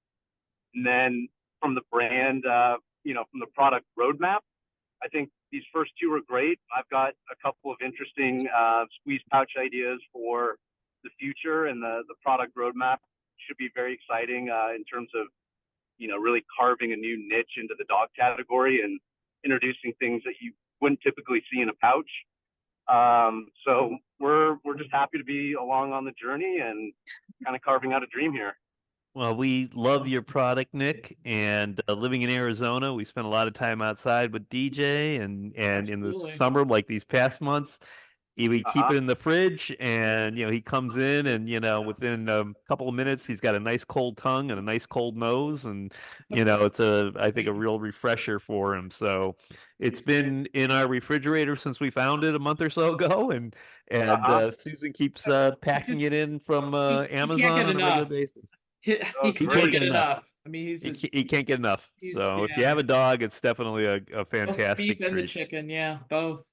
And then from the brand, from the product roadmap, I think these first two are great. I've got a couple of interesting squeeze pouch ideas for the future, and the product roadmap should be very exciting in terms of, really carving a new niche into the dog category and introducing things that you wouldn't typically see in a pouch. So we're just happy to be along on the journey and kind of carving out a dream here. Well, we love your product, Nick, and living in Arizona, we spend a lot of time outside with DJ, and in the Absolutely. summer, like these past months, we keep Uh-huh. it in the fridge, and he comes in, and within a couple of minutes, he's got a nice cold tongue and a nice cold nose, and it's I think a real refresher for him. So it's been in our refrigerator since we found it a month or so ago, and Uh-huh. Susan keeps packing it in from He can't Amazon get on a regular enough. basis. He Oh, can't great. get enough. I mean, he's He, just he can't get enough. he's- So if you yeah. have a dog, it's definitely a both the fantastic beef and the treat. chicken. Yeah, both.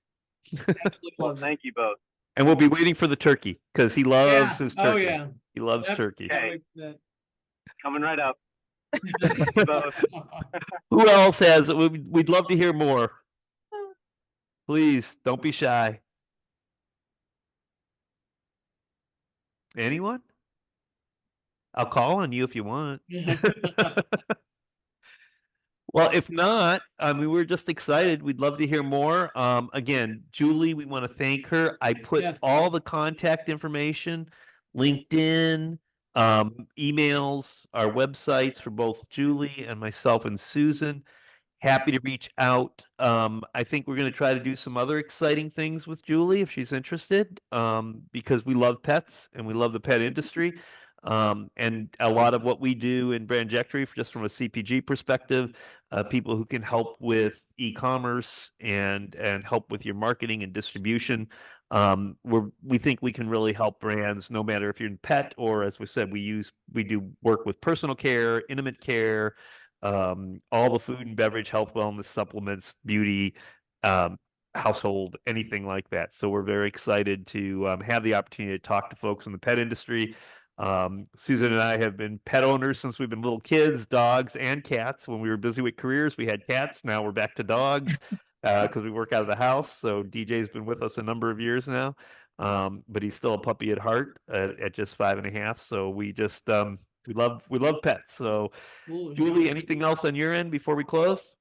Absolutely Well, loves it. thank you both. And we'll be waiting for the turkey because he loves Yeah. his Oh turkey. yeah. He loves Yep. turkey. Okay. That- Coming right up. Thank you both. Who else has it? We'd love to hear more. Please don't be shy. Anyone? I'll call on you if you want. Well, if not, I mean, we're just excited. We'd love to hear more. Again, Julie, we want to thank her. I put Yes. all the contact information, LinkedIn, emails, our websites for both Julie and myself and Susan. Happy to reach out. I think we're going to try to do some other exciting things with Julie if she's interested, because we love pets and we love the pet industry. And a lot of what we do in Brandjectory, just from a CPG perspective, people who can help with e-commerce and help with your marketing and distribution. We think we can really help brands, no matter if you're in pet or, as we said, we do work with personal care, intimate care, all the food and beverage, health, wellness, supplements, beauty, household, anything like that. So we're very excited to have the opportunity to talk to folks in the pet industry. Susan and I have been pet owners since we've been little kids, dogs and cats. When we were busy with careers, we had cats. Now we're back to dogs because we work out of the house. So DJ's been with us a number of years now, but he's still a puppy at heart at just 5.5. So we just we love pets. So Absolutely. Julie, anything else on your end before we close?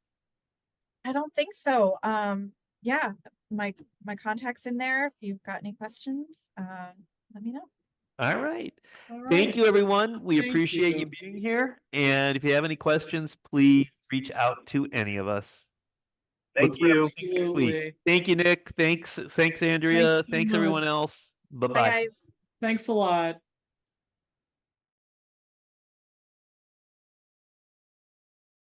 I don't think so. Yeah, my contact's in there. If you've got any questions, let me know. All right. All Thank right. you, everyone. We Thank appreciate you you. being here. And if you have any questions, please reach out to any of us. Thank you. Absolutely. Thank you, Nick. Thanks, Andrea. Thanks you. everyone else. Bye, Bye-bye. guys. Thanks a lot.